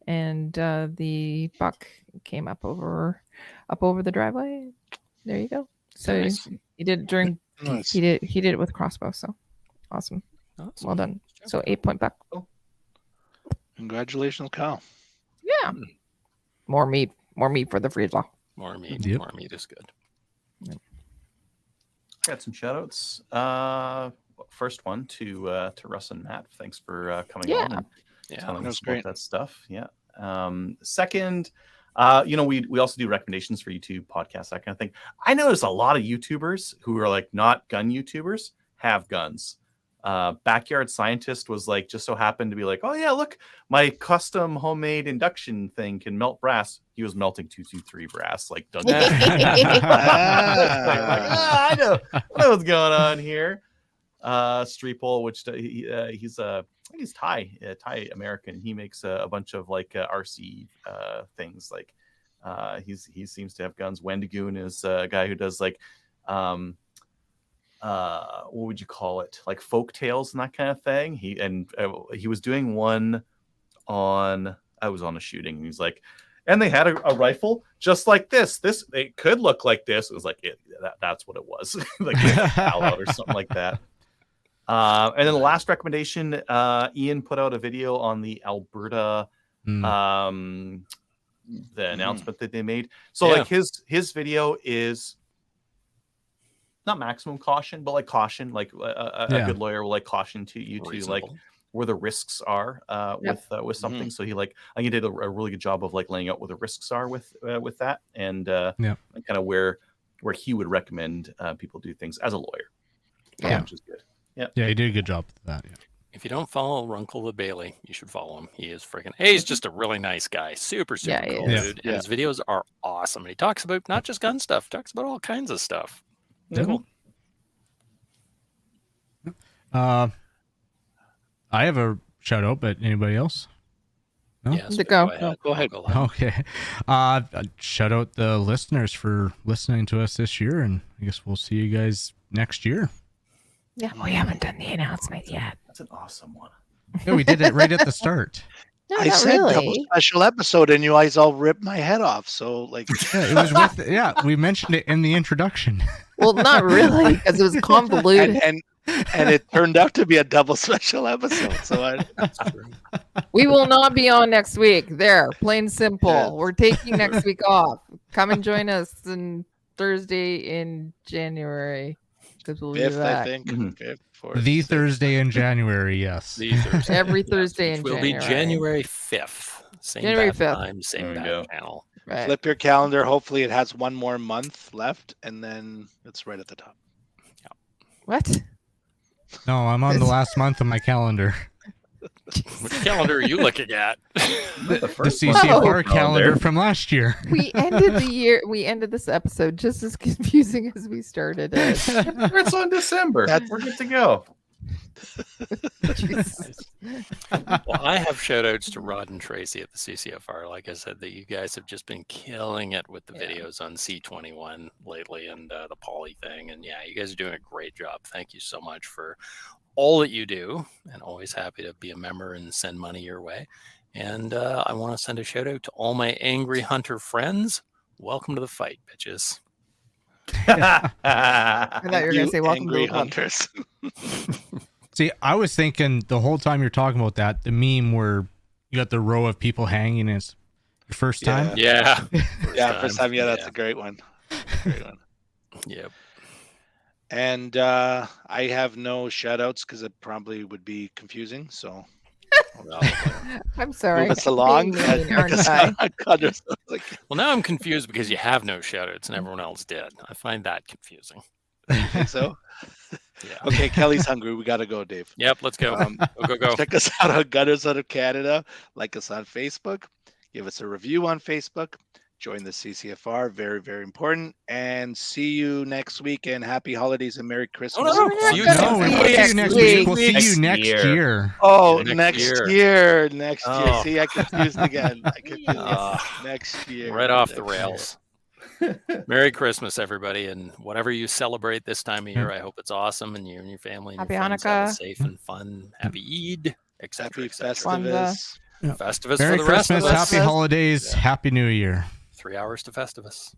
and the buck came up over the driveway. There you go. So Nice. he did it during nice. he did it with crossbow. So awesome. Awesome. Well done. So 8 point back. Congratulations, Kyle. Yeah. More meat for the freezer. More meat. Yep. More meat is good. Got some shout outs. First one to Russ and Matt. Thanks for coming on and telling that us was about great. that stuff. Yeah. Second, we also do recommendations for YouTube podcasts, that kind of thing. I notice a lot of YouTubers who are like not gun YouTubers have guns. Backyard Scientist was like just so happened to be like, oh yeah, look, my custom homemade induction thing can melt brass. He was melting 223 brass, like Dungeon. I know what's going on here. Streepole, which he's I think he's Thai American. He makes a bunch of like RC things. Like he seems to have guns. Wendigoon is a guy who does like what would you call it, like folk tales and that kind of thing. He was doing one on, I was on a shooting, and he's like, and they had a rifle just like this it could look like this. It was like that's what it was. Like out or something like that. And then the last recommendation, Ian put out a video on the Alberta the announcement that they made. So like his video is not maximum caution, but like caution, like a good lawyer will like caution to you to like where the risks are with something. So he like, I think he did a really good job of like laying out where the risks are with that, and kind of where he would recommend people do things as a lawyer. Which is good. Yeah, he did a good job with that. Yeah. If you don't follow Runkle the Bailey, you should follow him. He is freaking. He's just a really nice guy. Super cool dude. And his videos are awesome. And he talks about not just gun stuff, he talks about all kinds of stuff. Cool. I have a shout out, but anybody else? No? Yes, go ahead. Okay. Shout out the listeners for listening to us this year, and I guess we'll see you guys next year. Yeah, we haven't done the announcement yet. That's an awesome one. Yeah, we did it right at the start. No, I not said really. double special episode, and you guys all ripped my head off. So like, It was with we mentioned it in the introduction. Well, not really, because it was convoluted. and it turned out to be a double special episode. So We will not be on next week. There, plain simple. Yeah. We're taking next week off. Come and join us on Thursday in January. Because we'll be 5th, I back. think. 5th, 4th, The 6th. Thursday in January, yes. The Thursday. Every Thursday in Which will January. be January 5th. Same January bad 5th. time, same There we bad go. channel. Right. Flip your calendar. Hopefully, it has one more month left, and then it's right at the top. What? No, I'm on the last month of my calendar. Which calendar are you looking at? The first one. CCFR Oh, calendar there. from last year. We ended the year. We ended this episode just as confusing as we started it. It's on December. We're good to go. Jesus. Well, I have shout outs to Rod and Tracy at the CCFR. Like I said, that you guys have just been killing it with the videos on C21 lately and the Poly thing. And yeah, you guys are doing a great job. Thank you so much for all that you do, and always happy to be a member and send money your way. And I want to send a shout out to all my angry hunter friends. Welcome to the fight, bitches. I thought you were going You to say welcome to angry the club. hunters. See, I was thinking the whole time you're talking about that, the meme where you got the row of people hanging is your first time. Yeah. First time. Yeah, that's a great one. Great one. Yep. And I have no shout outs because it probably would be confusing. So I'm sorry. move us along. Being mean, aren't I? Well, now I'm confused because you have no shout outs and everyone else did. I find that confusing. Think so? Yeah. Okay, Kelly's hungry. We got to go, Dave. Yep, let's go. Go. Check us out on Gunners Out of Canada. Like us on Facebook. Give us a review on Facebook. Join the CCFR. Very, very important. And see you next week. And happy holidays and Merry Christmas. no. See you No, we won't see you next week. We'll see you next Next year. Oh, Next next year. year. Next year. Oh. See, I confused again. Yes. Next year. Right off the Next year. rails. Merry Christmas, everybody, and whatever you celebrate this time of year, I hope it's awesome, and you and your family and Happy your friends have a Hanukkah. safe and fun. Happy Eid, etc. Happy etc. Festivus. Festivus Merry for the rest Christmas, of us. happy holidays, happy New Year. 3 hours to Festivus.